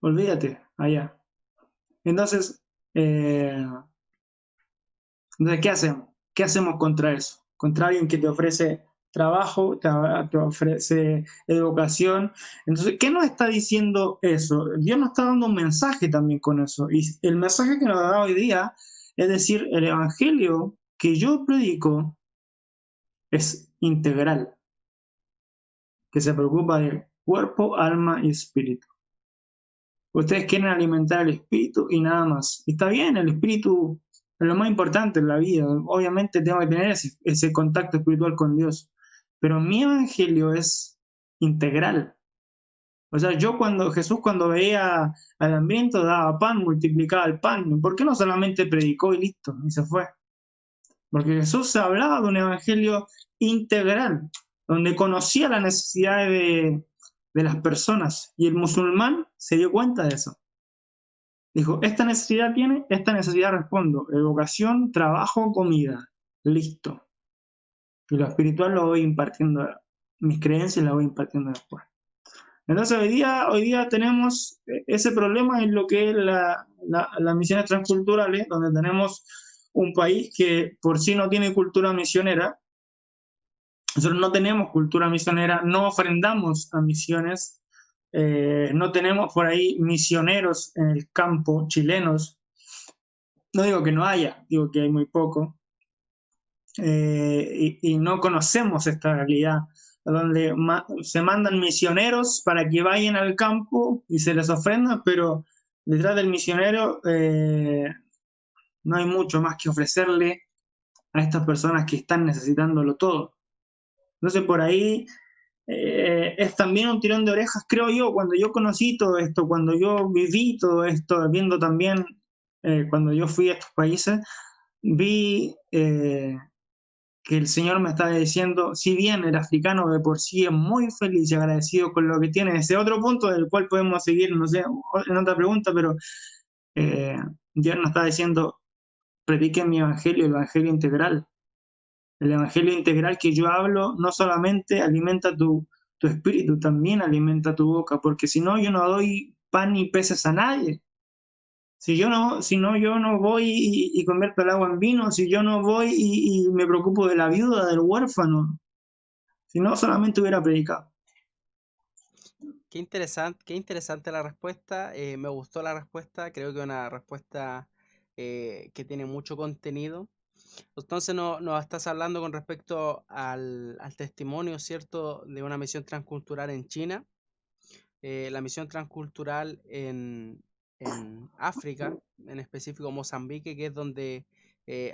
olvídate, allá. Entonces, eh, entonces, ¿qué hacemos? ¿Qué hacemos contra eso? Contra alguien que te ofrece trabajo, te ofrece educación. Entonces, ¿qué nos está diciendo eso? Dios nos está dando un mensaje también con eso. Y el mensaje que nos da hoy día es decir, el evangelio que yo predico es integral, que se preocupa de cuerpo, alma y espíritu. Ustedes quieren alimentar el espíritu y nada más. Y está bien, el espíritu es lo más importante en la vida. Obviamente tengo que tener ese contacto espiritual con Dios. Pero mi evangelio es integral. O sea, Jesús cuando veía al hambriento daba pan, multiplicaba el pan. ¿Por qué no solamente predicó y listo? Y se fue. Porque Jesús hablaba de un evangelio integral, donde conocía las necesidades de las personas. Y el musulmán se dio cuenta de eso. Dijo, esta necesidad tiene, esta necesidad respondo. Educación, trabajo, comida. Listo. Y lo espiritual lo voy impartiendo, mis creencias las voy impartiendo después. Entonces hoy día tenemos ese problema en lo que es las misiones transculturales, donde tenemos un país que por sí no tiene cultura misionera. Nosotros no tenemos cultura misionera, no ofrendamos a misiones, no tenemos por ahí misioneros en el campo chilenos. No digo que no haya, digo que hay muy poco. Y no conocemos esta realidad, donde se mandan misioneros para que vayan al campo y se les ofrenda, pero detrás del misionero no hay mucho más que ofrecerle a estas personas que están necesitándolo todo. Entonces por ahí es también un tirón de orejas, creo yo, cuando yo conocí todo esto, cuando yo viví todo esto, viendo también, cuando yo fui a estos países, vi que el Señor me estaba diciendo, si bien el africano de por sí es muy feliz y agradecido con lo que tiene, ese otro punto del cual podemos seguir, no sé, en otra pregunta, pero eh, Dios nos está diciendo, prediquen mi evangelio, el evangelio integral. El evangelio integral que yo hablo no solamente alimenta tu espíritu, también alimenta tu boca, porque si no, yo no doy pan ni peces a nadie. Si no, yo no voy y convierto el agua en vino, si yo no voy y me preocupo de la viuda, del huérfano, si no, solamente hubiera predicado. Qué interesante la respuesta. Me gustó la respuesta. Creo que es una respuesta que tiene mucho contenido. Entonces nos estás hablando con respecto al testimonio, ¿cierto?, de una misión transcultural en China, la misión transcultural en África, en específico Mozambique, que es donde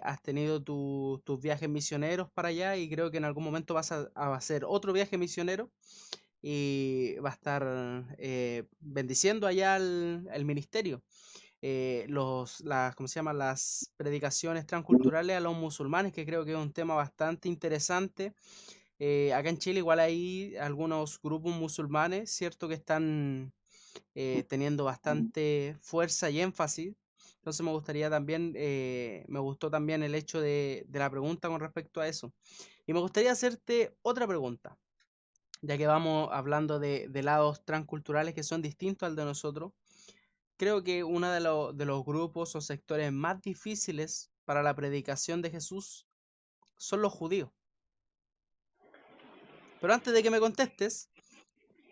has tenido tus viajes misioneros para allá y creo que en algún momento vas a hacer otro viaje misionero y va a estar bendiciendo allá el ministerio. ¿Cómo se llama? Las predicaciones transculturales a los musulmanes, que creo que es un tema bastante interesante. Acá en Chile igual hay algunos grupos musulmanes, ¿cierto? Que están teniendo bastante fuerza y énfasis. Entonces me gustó también el hecho de la pregunta con respecto a eso. Y me gustaría hacerte otra pregunta, ya que vamos hablando de lados transculturales que son distintos al de nosotros. Creo que uno de los grupos o sectores más difíciles para la predicación de Jesús son los judíos. Pero antes de que me contestes,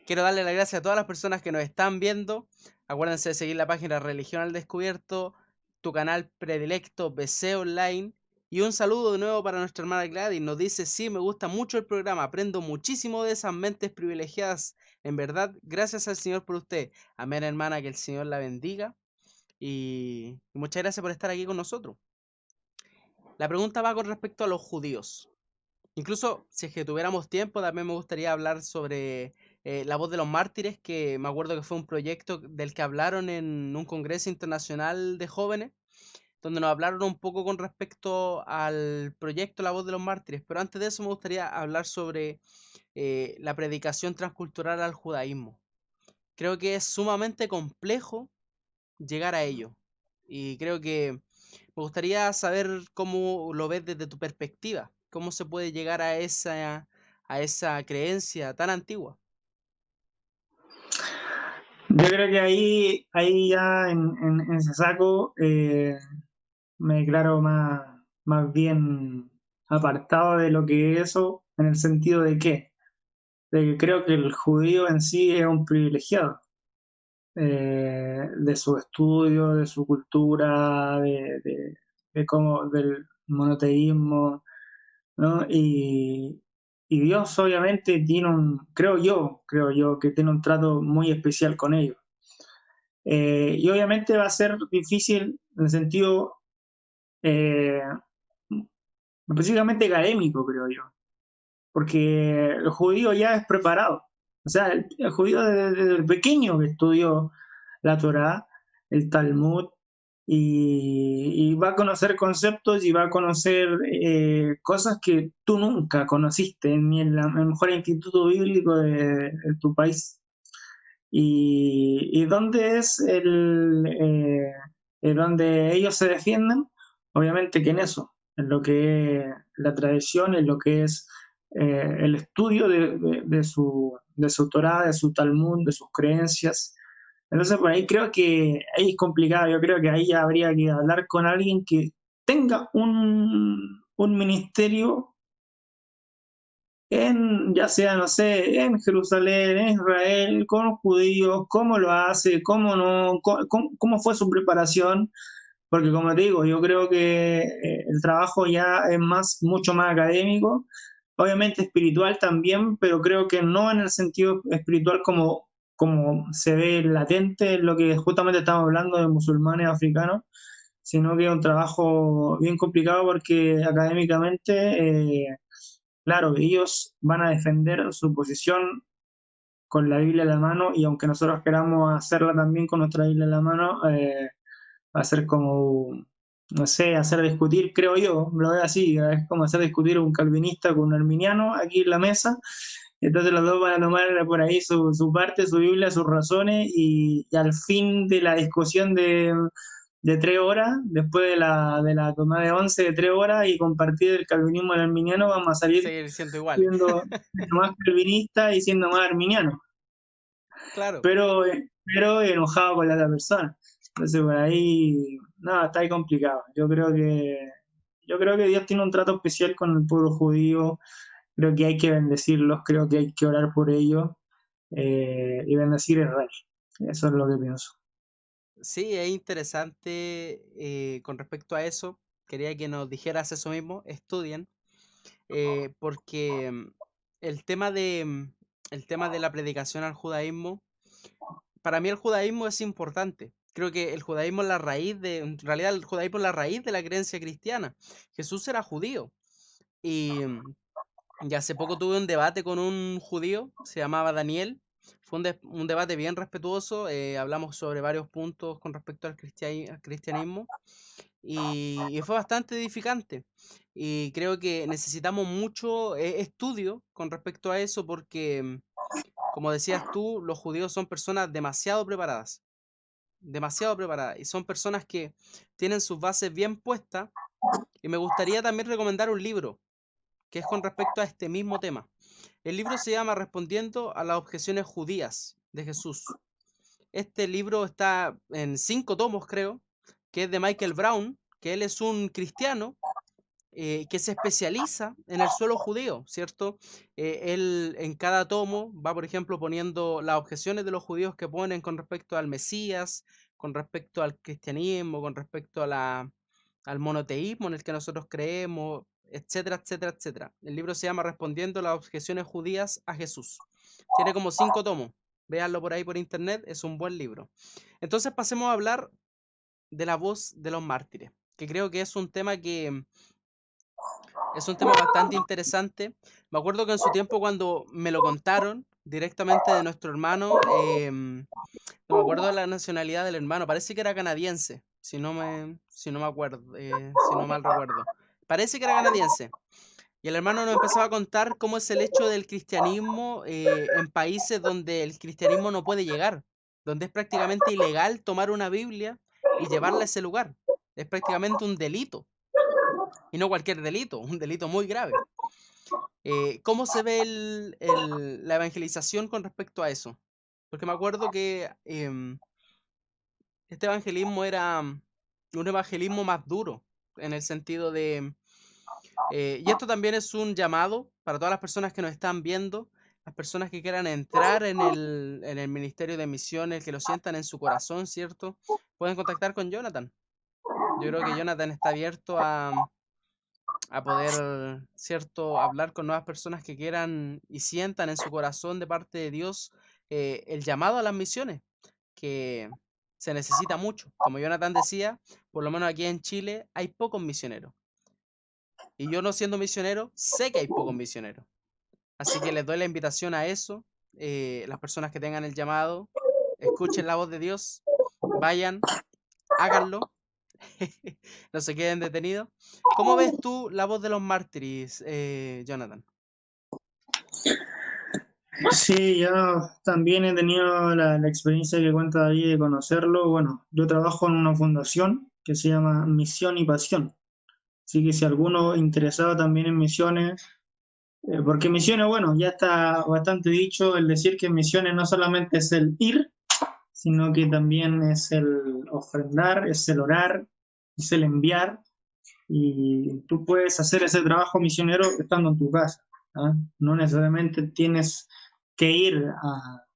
quiero darle las gracias a todas las personas que nos están viendo. Acuérdense de seguir la página Religión al Descubierto, tu canal predilecto BC Online. Y un saludo de nuevo para nuestra hermana Gladys. Nos dice, sí, me gusta mucho el programa, aprendo muchísimo de esas mentes privilegiadas. En verdad, gracias al Señor por usted. Amén, hermana, que el Señor la bendiga. Y muchas gracias por estar aquí con nosotros. La pregunta va con respecto a los judíos. Incluso si es que tuviéramos tiempo, también me gustaría hablar sobre La Voz de los Mártires, que me acuerdo que fue un proyecto del que hablaron en un congreso internacional de jóvenes, donde nos hablaron un poco con respecto al proyecto La Voz de los Mártires. Pero antes de eso me gustaría hablar sobre la predicación transcultural al judaísmo. Creo que es sumamente complejo llegar a ello. Y creo que me gustaría saber cómo lo ves desde tu perspectiva, cómo se puede llegar a esa creencia tan antigua. Yo creo que ahí ya en ese saco me declaro más bien apartado de lo que es eso, en el sentido de de que creo que el judío en sí es un privilegiado de su estudio, de su cultura, de cómo, del monoteísmo, ¿no? Y Dios obviamente tiene creo yo, que tiene un trato muy especial con ellos. Y obviamente va a ser difícil en el sentido eh, específicamente académico, creo yo, porque el judío ya es preparado. O sea, el judío desde el pequeño que estudió la Torá, el Talmud, y va a conocer conceptos y va a conocer cosas que tú nunca conociste, ni en el mejor instituto bíblico de tu país. ¿Y dónde es donde ellos se defienden? Obviamente que en eso, en lo que es la tradición, en lo que es el estudio de su Torá, de su Talmud, de sus creencias. Entonces, por ahí creo que ahí es complicado. Yo creo que ahí ya habría que hablar con alguien que tenga un ministerio ya sea, no sé, en Jerusalén, en Israel, con los judíos, cómo lo hace, cómo no, cómo fue su preparación, porque como te digo, yo creo que el trabajo ya es mucho más académico, obviamente espiritual también, pero creo que no en el sentido espiritual como se ve latente en lo que justamente estamos hablando de musulmanes africanos, sino que es un trabajo bien complicado porque académicamente claro, ellos van a defender su posición con la Biblia en la mano y aunque nosotros queramos hacerla también con nuestra Biblia en la mano, va a ser como, no sé, hacer discutir, creo yo, lo veo así, es como hacer discutir un calvinista con un arminiano aquí en la mesa. Entonces los dos van a tomar por ahí su parte, su Biblia, sus razones y al fin de la discusión de 3 horas, después de la toma de 11 de 3 horas y compartir el calvinismo del arminiano, vamos a salir Seguir siendo iguales. siendo más calvinista y siendo más arminiano, Claro. pero enojado con la otra persona. Entonces por ahí, nada, está ahí complicado. Yo creo que Dios tiene un trato especial con el pueblo judío, creo que hay que bendecirlos, creo que hay que orar por ellos y bendecir a Israel. Eso es lo que pienso. Sí, es interesante con respecto a eso. Quería que nos dijeras eso mismo. Estudien, porque el tema el tema de la predicación al judaísmo, para mí el judaísmo es importante. Creo que el judaísmo es la raíz en realidad el judaísmo es la raíz de la creencia cristiana. Jesús era judío y y hace poco tuve un debate con un judío, se llamaba Daniel. Fue un debate bien respetuoso, hablamos sobre varios puntos con respecto al cristianismo y fue bastante edificante. Y creo que necesitamos mucho estudio con respecto a eso porque, como decías tú, los judíos son personas demasiado preparadas y son personas que tienen sus bases bien puestas. Y me gustaría también recomendar un libro que es con respecto a este mismo tema. El libro se llama Respondiendo a las objeciones judías de Jesús. Este libro está en 5 tomos, creo, que es de Michael Brown, que él es un cristiano que se especializa en el suelo judío, ¿cierto? Él en cada tomo va, por ejemplo, poniendo las objeciones de los judíos que ponen con respecto al Mesías, con respecto al cristianismo, con respecto a al monoteísmo en el que nosotros creemos, etcétera, etcétera, etcétera. El libro se llama Respondiendo a las objeciones judías a Jesús. Tiene como 5 tomos. Véanlo por ahí por internet, es un buen libro. Entonces pasemos a hablar de la voz de los mártires, que creo que es un tema que es un tema bastante interesante. Me acuerdo que en su tiempo cuando me lo contaron directamente de nuestro hermano, no me acuerdo de la nacionalidad del hermano, parece que era canadiense, si no me acuerdo, si no mal recuerdo. Parece que era canadiense. Y el hermano nos empezaba a contar cómo es el hecho del cristianismo en países donde el cristianismo no puede llegar, donde es prácticamente ilegal tomar una Biblia y llevarla a ese lugar. Es prácticamente un delito. Y no cualquier delito, un delito muy grave. ¿Cómo se ve la evangelización con respecto a eso? Porque me acuerdo que este evangelismo era un evangelismo más duro, en el sentido de... y esto también es un llamado para todas las personas que nos están viendo, las personas que quieran entrar en el Ministerio de Misiones, que lo sientan en su corazón, ¿cierto? Pueden contactar con Jonathan. Yo creo que Jonathan está abierto a poder, ¿cierto?, hablar con nuevas personas que quieran y sientan en su corazón de parte de Dios el llamado a las misiones, que se necesita mucho. Como Jonathan decía, por lo menos aquí en Chile hay pocos misioneros. Y yo no siendo misionero, sé que hay pocos misioneros. Así que les doy la invitación a eso. Las personas que tengan el llamado, escuchen la voz de Dios, vayan, háganlo. No se queden detenidos. ¿Cómo ves tú la voz de los mártires, Jonathan? Sí, yo también he tenido la experiencia que cuenta ahí de conocerlo. Bueno, yo trabajo en una fundación que se llama Misión y Pasión. Así que si alguno interesado también en misiones, porque misiones, bueno, ya está bastante dicho el decir que misiones no solamente es el ir, sino que también es el ofrendar, es el orar, es el enviar. Y tú puedes hacer ese trabajo misionero estando en tu casa. ¿Ah? No necesariamente tienes que ir a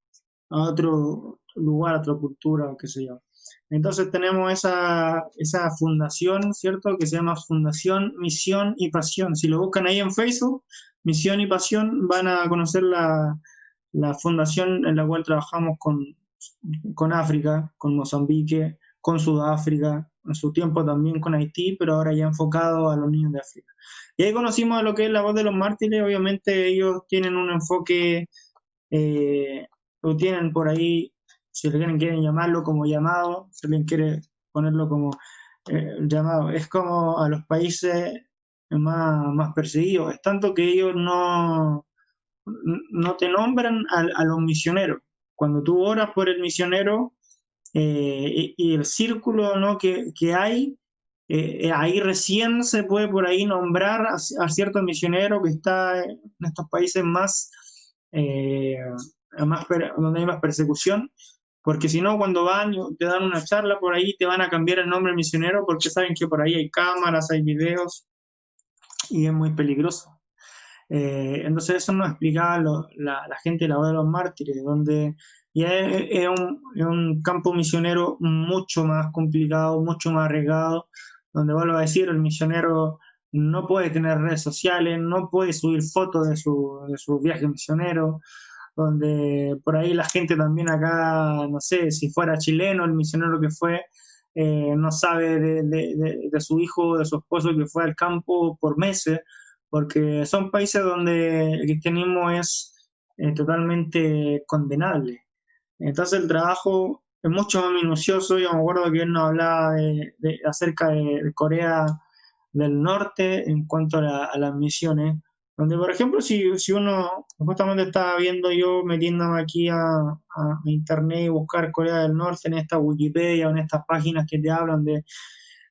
otro lugar, a otra cultura, o qué sé yo. Entonces tenemos esa fundación, ¿cierto? Que se llama Fundación Misión y Pasión. Si lo buscan ahí en Facebook, Misión y Pasión, van a conocer la fundación en la cual trabajamos con África, con Mozambique, con Sudáfrica, en su tiempo también con Haití, pero ahora ya enfocado a los niños de África. Y ahí conocimos a lo que es la voz de los mártires. Obviamente ellos tienen un enfoque, o tienen por ahí, si quieren llamarlo como llamado, si alguien quiere ponerlo como llamado, es como a los países más perseguidos. Es tanto que ellos no te nombran a los misioneros. Cuando tú oras por el misionero y el círculo, ¿no?, que hay, ahí recién se puede por ahí nombrar a cierto misionero que está en estos países eh, donde hay más persecución, porque si no, cuando van y te dan una charla por ahí, te van a cambiar el nombre del misionero porque saben que por ahí hay cámaras, hay videos y es muy peligroso. Entonces eso nos explicaba la gente de la Voz de los Mártires, donde ya es un campo misionero mucho más complicado, mucho más arriesgado, donde vuelvo a decir, el misionero no puede tener redes sociales, no puede subir fotos de su viaje misionero, donde por ahí la gente también acá, no sé, si fuera chileno, el misionero que fue, no sabe de su hijo, de su esposo que fue al campo por meses, porque son países donde el cristianismo es totalmente condenable. Entonces el trabajo es mucho más minucioso. Yo me acuerdo que él nos hablaba acerca de Corea del Norte en cuanto a las misiones, donde por ejemplo si uno, justamente estaba viendo yo metiéndome aquí a internet y buscar Corea del Norte en esta Wikipedia o en estas páginas que te hablan de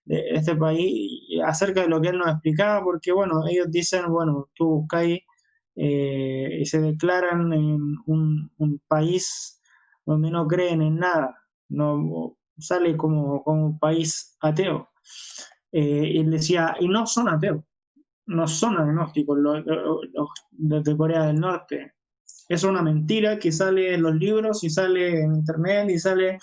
este país y acerca de lo que él nos explicaba, porque bueno, ellos dicen, bueno, tú buscáis y se declaran en un país donde no creen en nada, no sale como un país ateo. Y él decía, y no son ateos, no son agnósticos los de Corea del Norte. Es una mentira que sale en los libros y sale en internet y sale,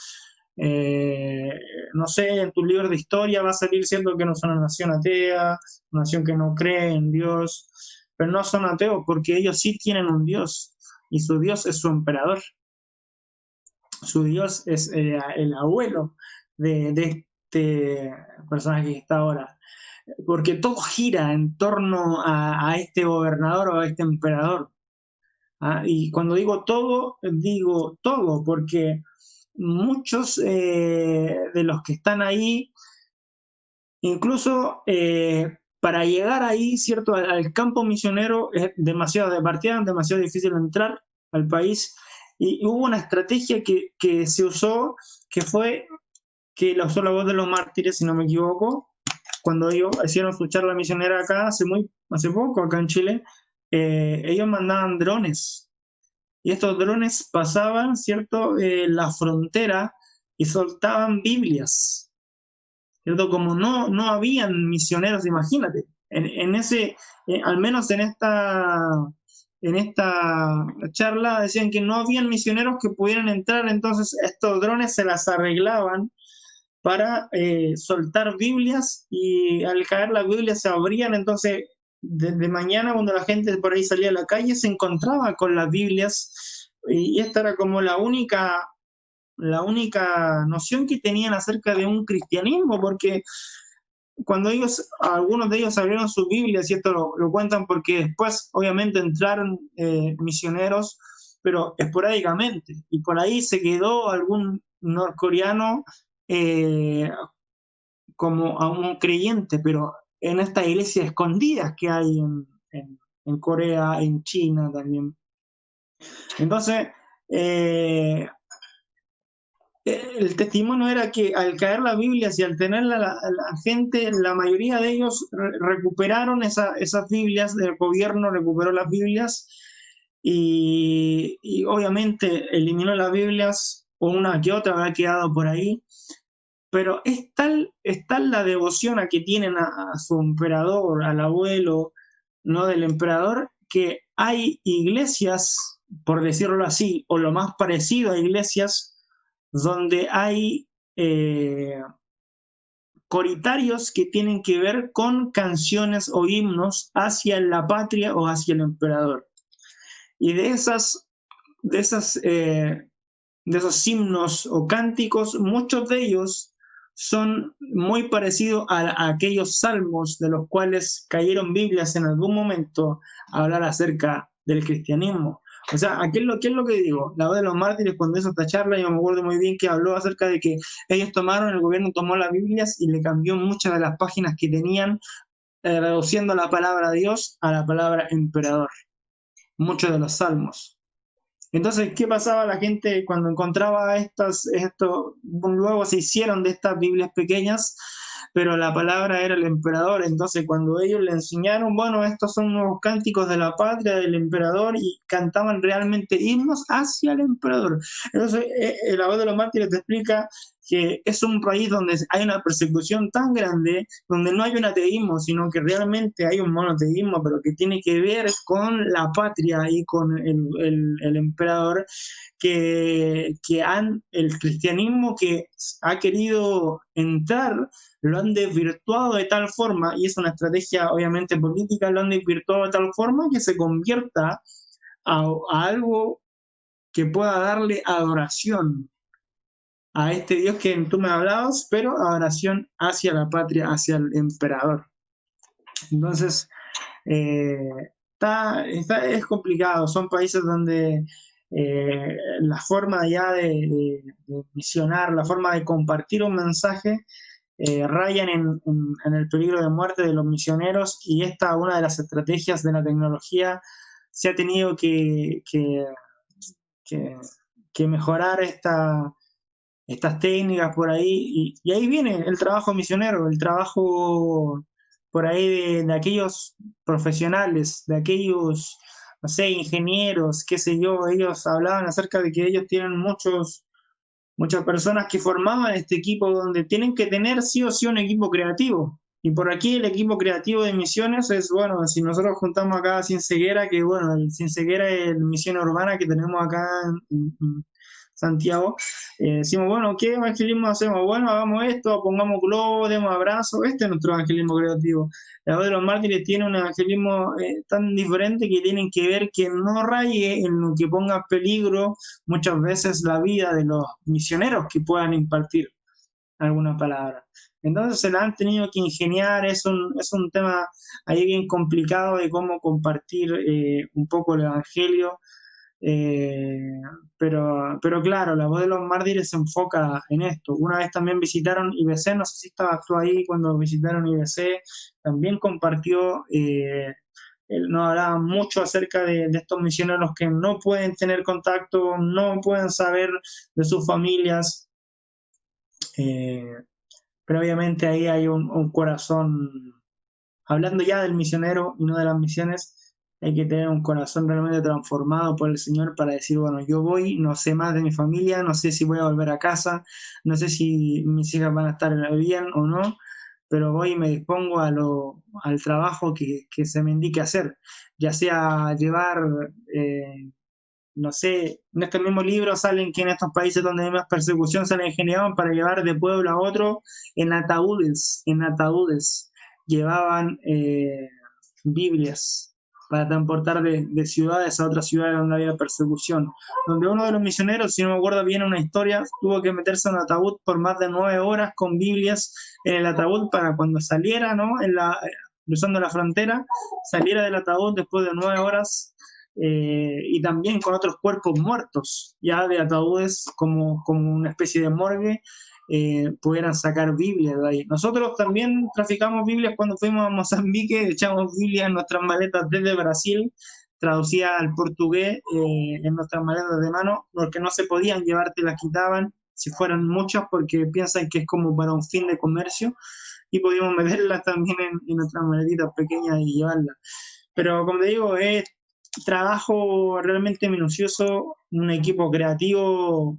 eh, no sé, en tus libros de historia va a salir siendo que no son una nación atea, una nación que no cree en Dios, pero no son ateos porque ellos sí tienen un Dios y su Dios es su emperador, su Dios es el abuelo de este personaje que está ahora, porque todo gira en torno a este gobernador o a este emperador. ¿Ah? Y cuando digo todo, porque muchos de los que están ahí, incluso para llegar ahí, ¿cierto? Al campo misionero, es demasiado de partida, demasiado difícil entrar al país. Y hubo una estrategia que se usó, que fue que la usó la voz de los mártires, si no me equivoco, cuando ellos hicieron su charla misionera acá, hace poco, acá en Chile, ellos mandaban drones y estos drones pasaban, ¿cierto?, la frontera y soltaban Biblias, ¿cierto? Como no habían misioneros, imagínate, en ese, al menos en esta charla decían que no habían misioneros que pudieran entrar, entonces estos drones se las arreglaban para soltar Biblias y al caer las Biblias se abrían, entonces desde mañana cuando la gente por ahí salía a la calle se encontraba con las Biblias y esta era como la única noción que tenían acerca de un cristianismo, porque cuando algunos de ellos abrieron sus Biblias, y esto lo cuentan porque después obviamente entraron misioneros, pero esporádicamente, y por ahí se quedó algún norcoreano eh, como a un creyente, pero en estas iglesias escondidas que hay en Corea, en China también. Entonces, el testimonio era que al caer la Biblia y al tenerla la gente, la mayoría de ellos recuperaron esas Biblias, el gobierno recuperó las Biblias y obviamente eliminó las Biblias o una que otra habrá quedado por ahí, pero es tal la devoción a que tienen a su emperador, al abuelo, ¿no?, del emperador, que hay iglesias, por decirlo así, o lo más parecido a iglesias, donde hay coritarios que tienen que ver con canciones o himnos hacia la patria o hacia el emperador. Y de esas de esos himnos o cánticos, muchos de ellos son muy parecidos a aquellos salmos de los cuales cayeron Biblias en algún momento a hablar acerca del cristianismo. O sea, qué es lo que digo? La voz de los mártires, cuando hizo esta charla, yo me acuerdo muy bien que habló acerca de que ellos el gobierno tomó las Biblias y le cambió muchas de las páginas que tenían, reduciendo la palabra Dios a la palabra emperador, muchos de los salmos. Entonces, ¿qué pasaba la gente cuando encontraba luego se hicieron de estas Biblias pequeñas, pero la palabra era el emperador? Entonces, cuando ellos le enseñaron, bueno, estos son nuevos cánticos de la patria del emperador, y cantaban realmente himnos hacia el emperador. Entonces, la voz de los mártires te explica que es un país donde hay una persecución tan grande, donde no hay un ateísmo, sino que realmente hay un monoteísmo, pero que tiene que ver con la patria y con el emperador, el cristianismo que ha querido entrar, lo han desvirtuado de tal forma, y es una estrategia obviamente política, lo han desvirtuado de tal forma que se convierta a algo que pueda darle adoración a este Dios que tú me hablabas, pero adoración hacia la patria, hacia el emperador. Entonces, eh, es complicado, son países donde la forma ya de misionar, la forma de compartir un mensaje, rayan en el peligro de muerte de los misioneros, y esta, una de las estrategias de la tecnología, se ha tenido que, que mejorar estas técnicas por ahí, y ahí viene el trabajo misionero, el trabajo por ahí de aquellos profesionales, de aquellos, no sé, ingenieros, qué sé yo. Ellos hablaban acerca de que ellos tienen muchas personas que formaban este equipo, donde tienen que tener sí o sí un equipo creativo. Y por aquí el equipo creativo de misiones es, bueno, si nosotros juntamos acá a Sin Ceguera, que bueno, el Sin Ceguera es la misión urbana que tenemos acá en Santiago, decimos, bueno, ¿qué evangelismo hacemos? Bueno, hagamos esto, pongamos globos, demos abrazos. Este es nuestro evangelismo creativo. La voz de los mártires tiene un evangelismo tan diferente, que tienen que ver que no raye en lo que ponga en peligro muchas veces la vida de los misioneros que puedan impartir alguna palabra. Entonces se la han tenido que ingeniar, es un tema ahí bien complicado de cómo compartir un poco el Evangelio, eh, pero claro, la voz de los mártires se enfoca en esto. Una vez también visitaron IBC, no sé si estabas tú ahí cuando visitaron IBC, también compartió, él nos hablaba mucho acerca de estos misioneros que no pueden tener contacto, no pueden saber de sus familias, eh, pero obviamente ahí hay un corazón, hablando ya del misionero y no de las misiones, hay que tener un corazón realmente transformado por el Señor para decir, bueno, yo voy, no sé más de mi familia, no sé si voy a volver a casa, no sé si mis hijas van a estar bien o no, pero voy y me dispongo al trabajo que se me indique hacer, ya sea llevar, no sé, en este mismo libro salen que en estos países donde hay más persecución se han ingeniado para llevar de pueblo a otro en ataúdes. Llevaban Biblias para transportar de ciudades a otras ciudades donde había persecución. Donde uno de los misioneros, si no me acuerdo bien una historia, tuvo que meterse en un ataúd por más de 9 horas con Biblias en el ataúd para cuando saliera, ¿no? Cruzando la frontera, saliera del ataúd después de 9 horas, y también con otros cuerpos muertos, ya de ataúdes, como una especie de morgue, pudieran sacar Biblias de ahí. Nosotros también traficamos Biblias cuando fuimos a Mozambique, echamos Biblias en nuestras maletas desde Brasil, traducidas al portugués, en nuestras maletas de mano, porque no se podían llevar, te las quitaban si fueran muchas, porque piensan que es como para un fin de comercio, y podíamos meterlas también en nuestras maletitas pequeñas y llevarlas. Pero como te digo, es trabajo realmente minucioso, un equipo creativo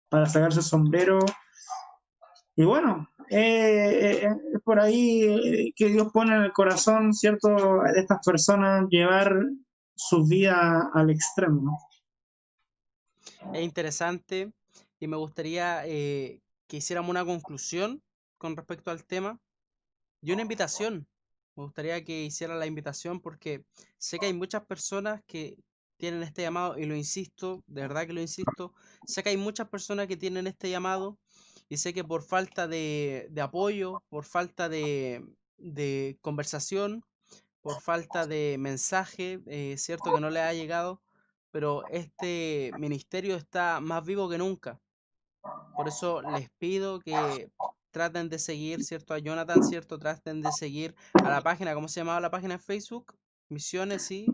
para sacarse el sombrero. Y bueno, es por ahí que Dios pone en el corazón, ¿cierto?, de estas personas llevar sus vidas al extremo, ¿no? Es interesante y me gustaría que hiciéramos una conclusión con respecto al tema y una invitación. Me gustaría que hiciera la invitación porque sé que hay muchas personas que tienen este llamado y lo insisto, de verdad que lo insisto. Sé que hay muchas personas que tienen este llamado y sé que por falta de apoyo, por falta de conversación, por falta de mensaje, cierto que no les ha llegado, pero este ministerio está más vivo que nunca. Por eso les pido que traten de seguir, ¿cierto? A Jonathan, ¿cierto? Traten de seguir a la página, ¿cómo se llamaba la página en Facebook? Misiones y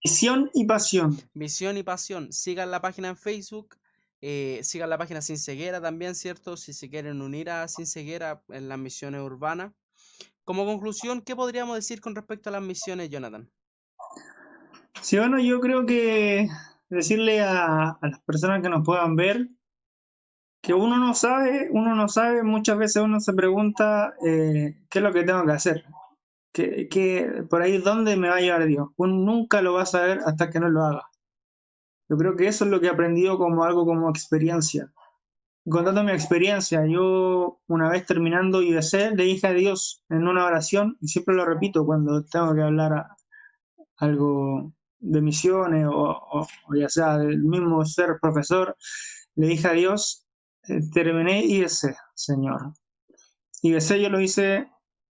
Misión y pasión. Misión y Pasión. Sigan la página en Facebook, sigan la página Sin Ceguera también, ¿cierto? Si se quieren unir a Sin Ceguera en las misiones urbanas. Como conclusión, ¿qué podríamos decir con respecto a las misiones, Jonathan? Sí, bueno, yo creo que decirle a las personas que nos puedan ver que uno no sabe, muchas veces uno se pregunta, qué es lo que tengo que hacer, por ahí dónde me va a llevar Dios. Uno nunca lo va a saber hasta que no lo haga. Yo creo que eso es lo que he aprendido como algo como experiencia. Contando mi experiencia, yo una vez terminando IBC le dije a Dios en una oración, y siempre lo repito cuando tengo que hablar algo, de misiones o ya sea del mismo ser profesor, le dije a Dios, terminé IBC, Señor. IBC yo lo hice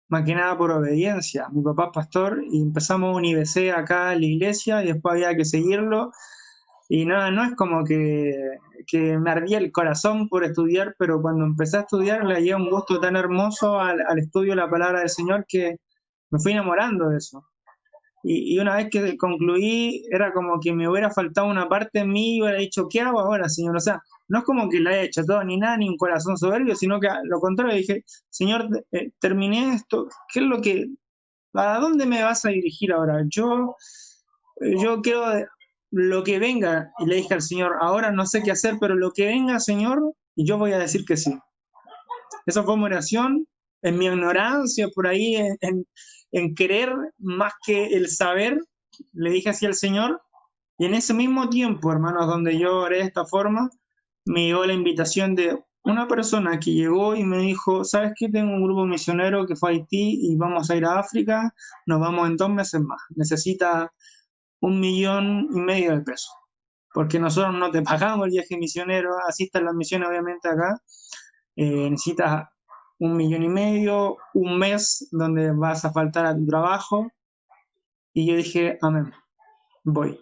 más que nada por obediencia. Mi papá es pastor y empezamos un IBC acá en la iglesia y después había que seguirlo. Y nada, no es como que me ardía el corazón por estudiar, pero cuando empecé a estudiar le llevé un gusto tan hermoso al estudio de la palabra del Señor que me fui enamorando de eso. Y una vez que concluí, era como que me hubiera faltado una parte en mí y hubiera dicho, ¿qué hago ahora, Señor? O sea, no es como que lo haya hecho todo ni nada, ni un corazón soberbio, sino que a lo contrario, dije, Señor, terminé esto, ¿qué es lo que, a dónde me vas a dirigir ahora? Yo quiero lo que venga, y le dije al Señor, ahora no sé qué hacer, pero lo que venga, Señor, yo voy a decir que sí. Esa fue mi oración, en mi ignorancia, por ahí, en querer más que el saber, le dije así al Señor, y en ese mismo tiempo, hermanos, donde yo oré de esta forma, me llegó la invitación de una persona que llegó y me dijo, ¿sabes qué? Tengo un grupo misionero que fue a Haití y vamos a ir a África, nos vamos en 2 meses más. Necesita 1,5 millones de pesos, porque nosotros no te pagamos el viaje misionero, asistas a las misiones obviamente acá, necesitas 1,5 millones, un mes donde vas a faltar a tu trabajo, y yo dije, amén, voy.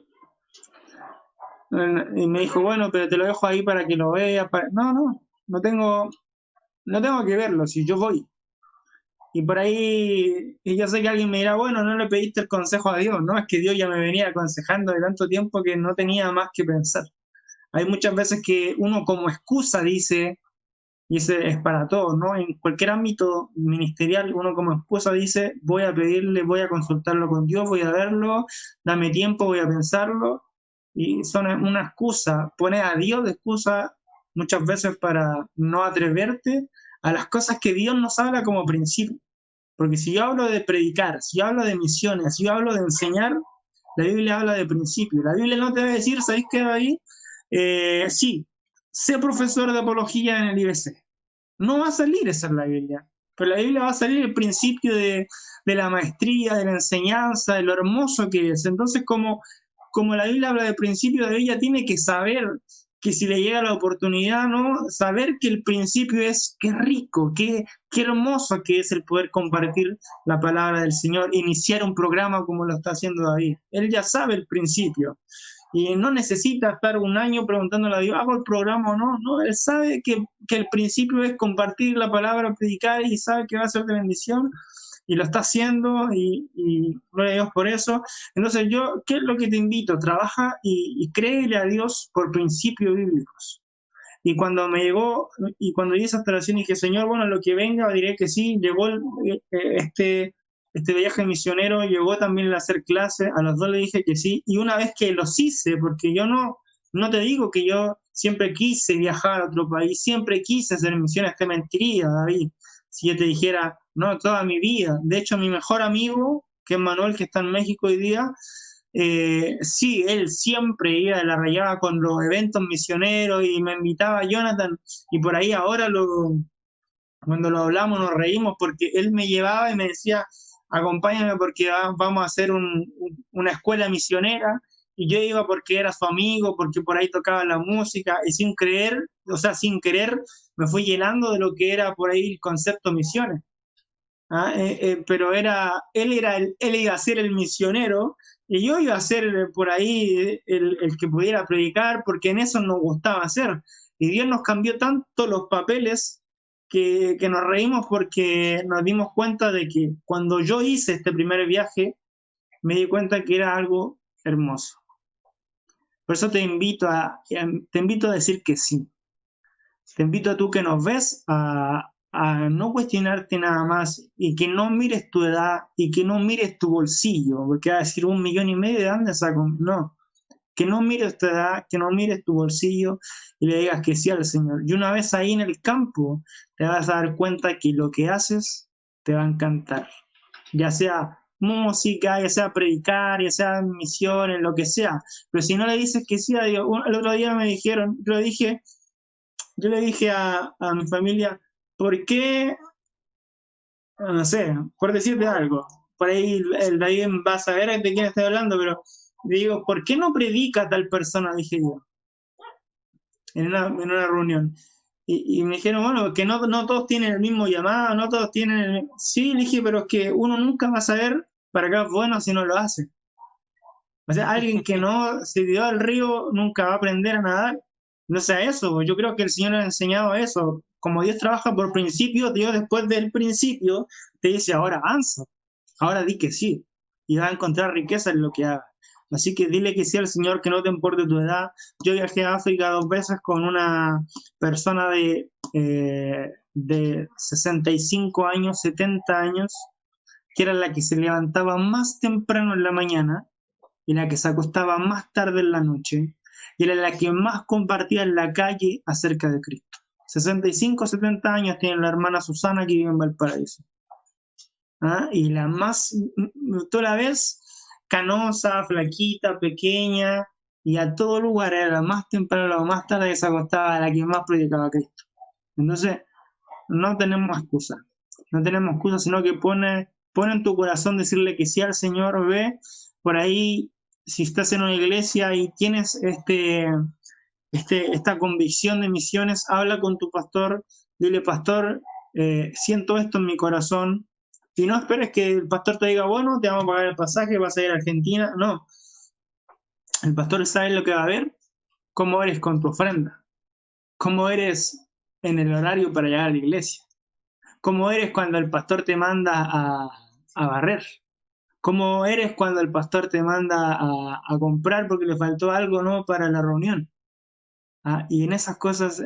Y me dijo, bueno, pero te lo dejo ahí para que lo veas. No tengo que verlo, si yo voy. Y por ahí, y yo sé que alguien me dirá, bueno, no le pediste el consejo a Dios, ¿no? Es que Dios ya me venía aconsejando de tanto tiempo que no tenía más que pensar. Hay muchas veces que uno como excusa dice, y ese es para todos, ¿no? En cualquier ámbito ministerial, uno como excusa dice, voy a pedirle, voy a consultarlo con Dios, voy a verlo, dame tiempo, voy a pensarlo, y son una excusa, pones a Dios de excusa muchas veces para no atreverte a las cosas que Dios nos habla como principio. Porque si yo hablo de predicar, si yo hablo de misiones, si yo hablo de enseñar, la Biblia habla de principio. La Biblia no te va a decir, ¿sabéis qué, David? Sí, sé profesor de apología en el IBC. No va a salir esa en la Biblia, pero la Biblia va a salir el principio de la maestría, de la enseñanza, de lo hermoso que es. Entonces, como la Biblia habla de principio, de ella tiene que saber que si le llega la oportunidad, ¿no? Saber que el principio es, qué rico, qué hermoso que es el poder compartir la palabra del Señor, iniciar un programa como lo está haciendo David. Él ya sabe el principio y no necesita estar un año preguntándole a Dios, ¿hago el programa o no? No, él sabe que el principio es compartir la palabra, predicar, y sabe que va a ser de bendición, y lo está haciendo, y gloria a Dios por eso. Entonces yo, ¿qué es lo que te invito? Trabaja y créele a Dios por principios bíblicos. Y cuando me llegó, y cuando hice esa oración, dije, Señor, bueno, lo que venga, diré que sí. Llegó este viaje misionero, llegó también el hacer clases, a los dos le dije que sí. Y una vez que los hice, porque yo no te digo que yo siempre quise viajar a otro país, siempre quise hacer misiones, te mentiría, David, si yo te dijera, no, toda mi vida. De hecho, mi mejor amigo, que es Manuel, que está en México hoy día, sí, él siempre iba de la rayada con los eventos misioneros y me invitaba a Jonathan, y por ahí ahora cuando lo hablamos nos reímos porque él me llevaba y me decía, acompáñame porque vamos a hacer una escuela misionera, y yo iba porque era su amigo, porque por ahí tocaba la música, y sin creer, o sea, sin querer, me fui llenando de lo que era por ahí el concepto misiones. Pero él iba a ser el misionero y yo iba a ser por ahí el que pudiera predicar, porque en eso nos gustaba hacer. Y Dios nos cambió tanto los papeles que nos reímos porque nos dimos cuenta de que cuando yo hice este primer viaje, me di cuenta que era algo hermoso. Por eso te invito a decir que sí. Te invito a tú que nos ves a no cuestionarte nada más, y que no mires tu edad y que no mires tu bolsillo, porque va a decir 1,5 millones, ¿de dónde saco? No, que no mires tu edad, que no mires tu bolsillo, y le digas que sí al Señor. Y una vez ahí en el campo, te vas a dar cuenta que lo que haces te va a encantar, ya sea música, ya sea predicar, ya sea misiones, lo que sea. Pero si no le dices que sí a Dios, el otro día me dijeron, yo le dije a mi familia, ¿por qué? No sé, por decirte algo. Por ahí el David va a saber de quién estoy hablando, pero Digo, ¿por qué no predica tal persona? Dije yo, en una reunión. Y me dijeron, bueno, que no todos tienen el mismo llamado, no todos tienen Sí, le dije, pero es que uno nunca va a saber para qué es bueno si no lo hace. O sea, alguien que no se tiró al río nunca va a aprender a nadar. No sea eso, yo creo que el Señor ha enseñado eso. Como Dios trabaja por principio, Dios después del principio te dice, ahora avanza, ahora di que sí, y vas a encontrar riqueza en lo que hagas. Así que dile que sí al Señor, que no te importe tu edad. Yo viajé a África 2 veces con una persona de 65 años, 70 años, que era la que se levantaba más temprano en la mañana y la que se acostaba más tarde en la noche, y era la que más compartía en la calle acerca de Cristo. 65, 70 años tiene la hermana Susana que vive en Valparaíso. ¿Ah? Y la más, tú la ves canosa, flaquita, pequeña, y a todo lugar era la más temprano, la más tarde que se acostaba, la que más predicaba a Cristo. Entonces, no tenemos excusa, no tenemos excusa, sino que pone en tu corazón decirle que sí al Señor. Ve por ahí, si estás en una iglesia y tienes esta convicción de misiones, habla con tu pastor, dile, pastor, siento esto en mi corazón, y no esperes que el pastor te diga, bueno, te vamos a pagar el pasaje, vas a ir a Argentina. No, el pastor sabe lo que va a ver, cómo eres con tu ofrenda, cómo eres en el horario para llegar a la iglesia, cómo eres cuando el pastor te manda a barrer, cómo eres cuando el pastor te manda a comprar porque le faltó algo, ¿no?, para la reunión. Y en esas cosas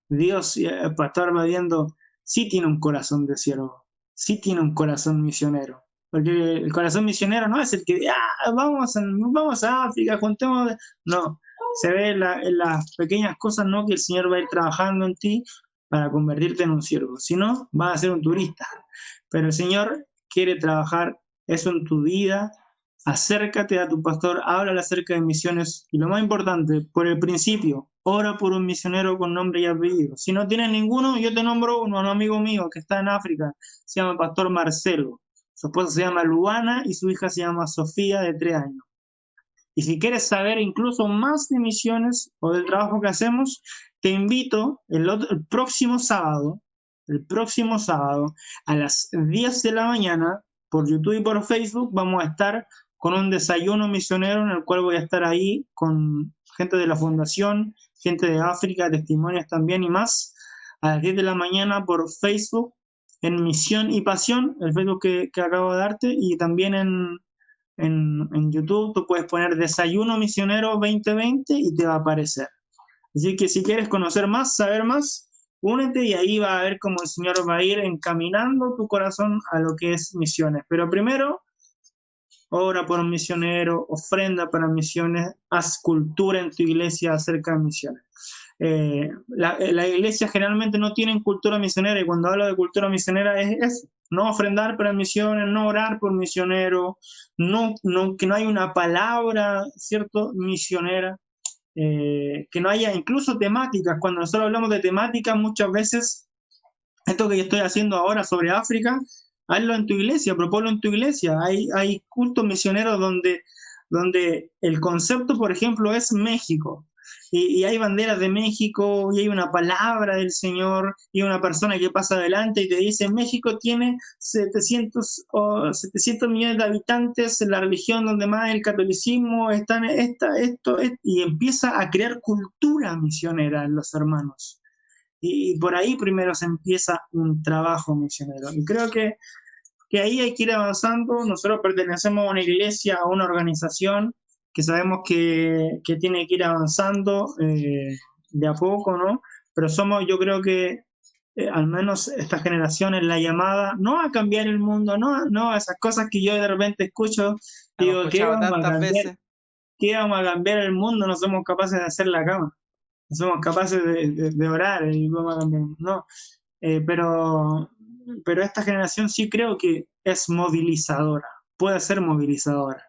Dios, el pastor va viendo, sí tiene un corazón de siervo, sí tiene un corazón misionero. Porque el corazón misionero no es el que, vamos a África, juntemos. No, se ve en las pequeñas cosas, ¿no?, que el Señor va a ir trabajando en ti para convertirte en un siervo. Si no, vas a ser un turista. Pero el Señor quiere trabajar eso en tu vida. Acércate a tu pastor, háblale acerca de misiones, y lo más importante, por el principio, ora por un misionero con nombre y apellido. Si no tienes ninguno, yo te nombro uno, un amigo mío que está en África, se llama Pastor Marcelo. Su esposa se llama Luana y su hija se llama Sofía, de 3 años. Y si quieres saber incluso más de misiones o del trabajo que hacemos, te invito el próximo sábado a las 10 de la mañana, por YouTube y por Facebook, vamos a estar con un desayuno misionero en el cual voy a estar ahí con gente de la fundación, gente de África, testimonios también y más, a las 10 de la mañana por Facebook, en Misión y Pasión, el Facebook que acabo de darte, y también en YouTube tú puedes poner Desayuno Misionero 2020 y te va a aparecer. Así que si quieres conocer más, saber más, únete y ahí va a ver cómo el Señor va a ir encaminando tu corazón a lo que es misiones. Pero primero, ora por un misionero, ofrenda para misiones, haz cultura en tu iglesia acerca de misiones. La iglesia generalmente no tienen cultura misionera, y cuando hablo de cultura misionera es eso: no ofrendar para misiones, no orar por misioneros, que no hay una palabra, ¿cierto?, misionera, que no haya incluso temáticas. Cuando nosotros hablamos de temáticas, muchas veces, esto que yo estoy haciendo ahora sobre África, hazlo en tu iglesia, proponlo en tu iglesia. Hay cultos misioneros donde el concepto, por ejemplo, es México. Y hay banderas de México, y hay una palabra del Señor, y una persona que pasa adelante y te dice: México tiene 700 millones de habitantes, la religión donde más el catolicismo está en y empieza a crear cultura misionera en los hermanos. Y por ahí primero se empieza un trabajo misionero. Y creo que ahí hay que ir avanzando. Nosotros pertenecemos a una iglesia, a una organización que sabemos que tiene que ir avanzando de a poco, ¿no? Pero yo creo que al menos esta generación es la llamada, no a cambiar el mundo, no a esas cosas que yo de repente escucho, Hemos digo, escuchado tantas veces. ¿qué vamos a cambiar el mundo? No somos capaces de hacer la cama, no somos capaces de orar y vamos a cambiar. No, pero esta generación sí creo que es movilizadora, puede ser movilizadora,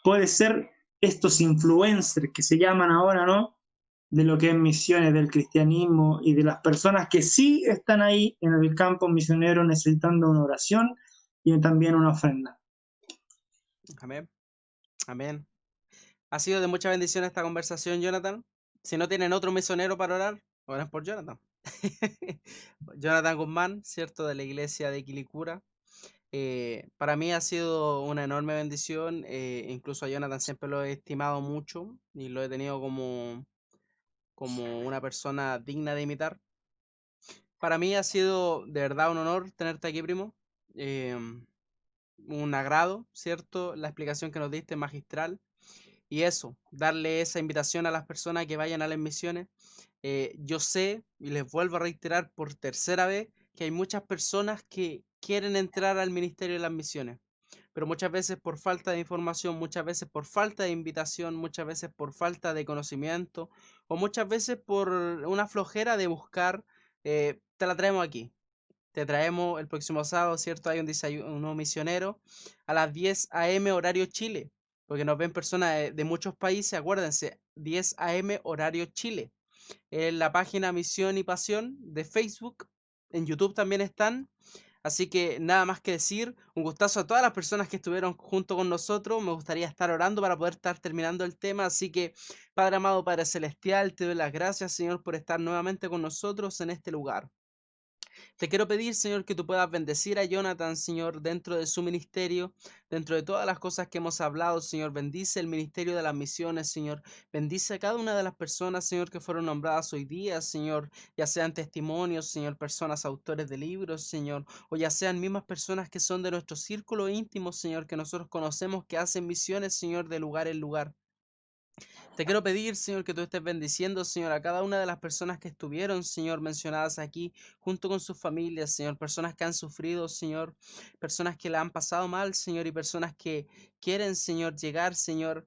puede ser estos influencers que se llaman ahora, ¿no?, de lo que es misiones, del cristianismo, y de las personas que sí están ahí en el campo misionero necesitando una oración y también una ofrenda. Amén. Amén. Ha sido de mucha bendición esta conversación, Jonathan. Si no tienen otro misionero para orar, oren por Jonathan. Jonathan Guzmán, ¿cierto? De la iglesia de Quilicura. Para mí ha sido una enorme bendición. Incluso a Jonathan siempre lo he estimado mucho y lo he tenido como una persona digna de imitar. Para mí ha sido de verdad un honor tenerte aquí, primo. Em, un agrado, ¿cierto? La explicación que nos diste es magistral. Y eso, darle esa invitación a las personas que vayan a las misiones. Yo sé, y les vuelvo a reiterar por tercera vez, que hay muchas personas que quieren entrar al ministerio de las misiones, pero muchas veces por falta de información, muchas veces por falta de invitación, muchas veces por falta de conocimiento, o muchas veces por una flojera de buscar, te la traemos aquí. Te traemos el próximo sábado, ¿cierto? Hay un desayuno misionero a las 10 a.m. horario Chile, porque nos ven personas de muchos países, acuérdense, 10 a.m. horario Chile. En la página Misión y Pasión de Facebook, en YouTube también están. Así que nada más que decir, un gustazo a todas las personas que estuvieron junto con nosotros. Me gustaría estar orando para poder estar terminando el tema. Así que, Padre amado, Padre celestial, te doy las gracias, Señor, por estar nuevamente con nosotros en este lugar. Te quiero pedir, Señor, que tú puedas bendecir a Jonathan, Señor, dentro de su ministerio, dentro de todas las cosas que hemos hablado, Señor. Bendice el ministerio de las misiones, Señor. Bendice a cada una de las personas, Señor, que fueron nombradas hoy día, Señor, ya sean testimonios, Señor, personas autores de libros, Señor, o ya sean mismas personas que son de nuestro círculo íntimo, Señor, que nosotros conocemos que hacen misiones, Señor, de lugar en lugar. Te quiero pedir, Señor, que tú estés bendiciendo, Señor, a cada una de las personas que estuvieron, Señor, mencionadas aquí, junto con sus familias, Señor, personas que han sufrido, Señor, personas que la han pasado mal, Señor, y personas que quieren, Señor, llegar, Señor,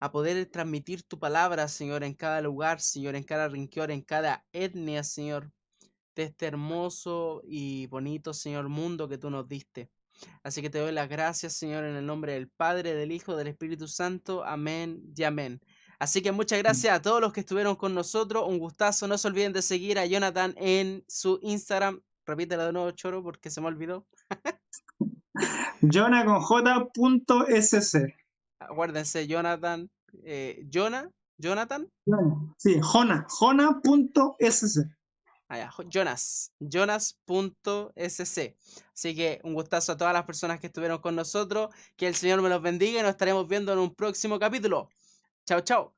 a poder transmitir tu palabra, Señor, en cada lugar, Señor, en cada rincón, en cada etnia, Señor, de este hermoso y bonito, Señor, mundo que tú nos diste. Así que te doy las gracias, Señor, en el nombre del Padre, del Hijo, del Espíritu Santo. Amén y amén. Así que muchas gracias a todos los que estuvieron con nosotros. Un gustazo. No se olviden de seguir a Jonathan en su Instagram. Repítelo de nuevo, Choro, porque se me olvidó. Jonah con J.sc. Acuérdense, Jonathan. Jonathan. Sí, Jona.sc. Allá, Jonas. Jonas.sc. Así que un gustazo a todas las personas que estuvieron con nosotros. Que el Señor me los bendiga y nos estaremos viendo en un próximo capítulo. Chao, chao.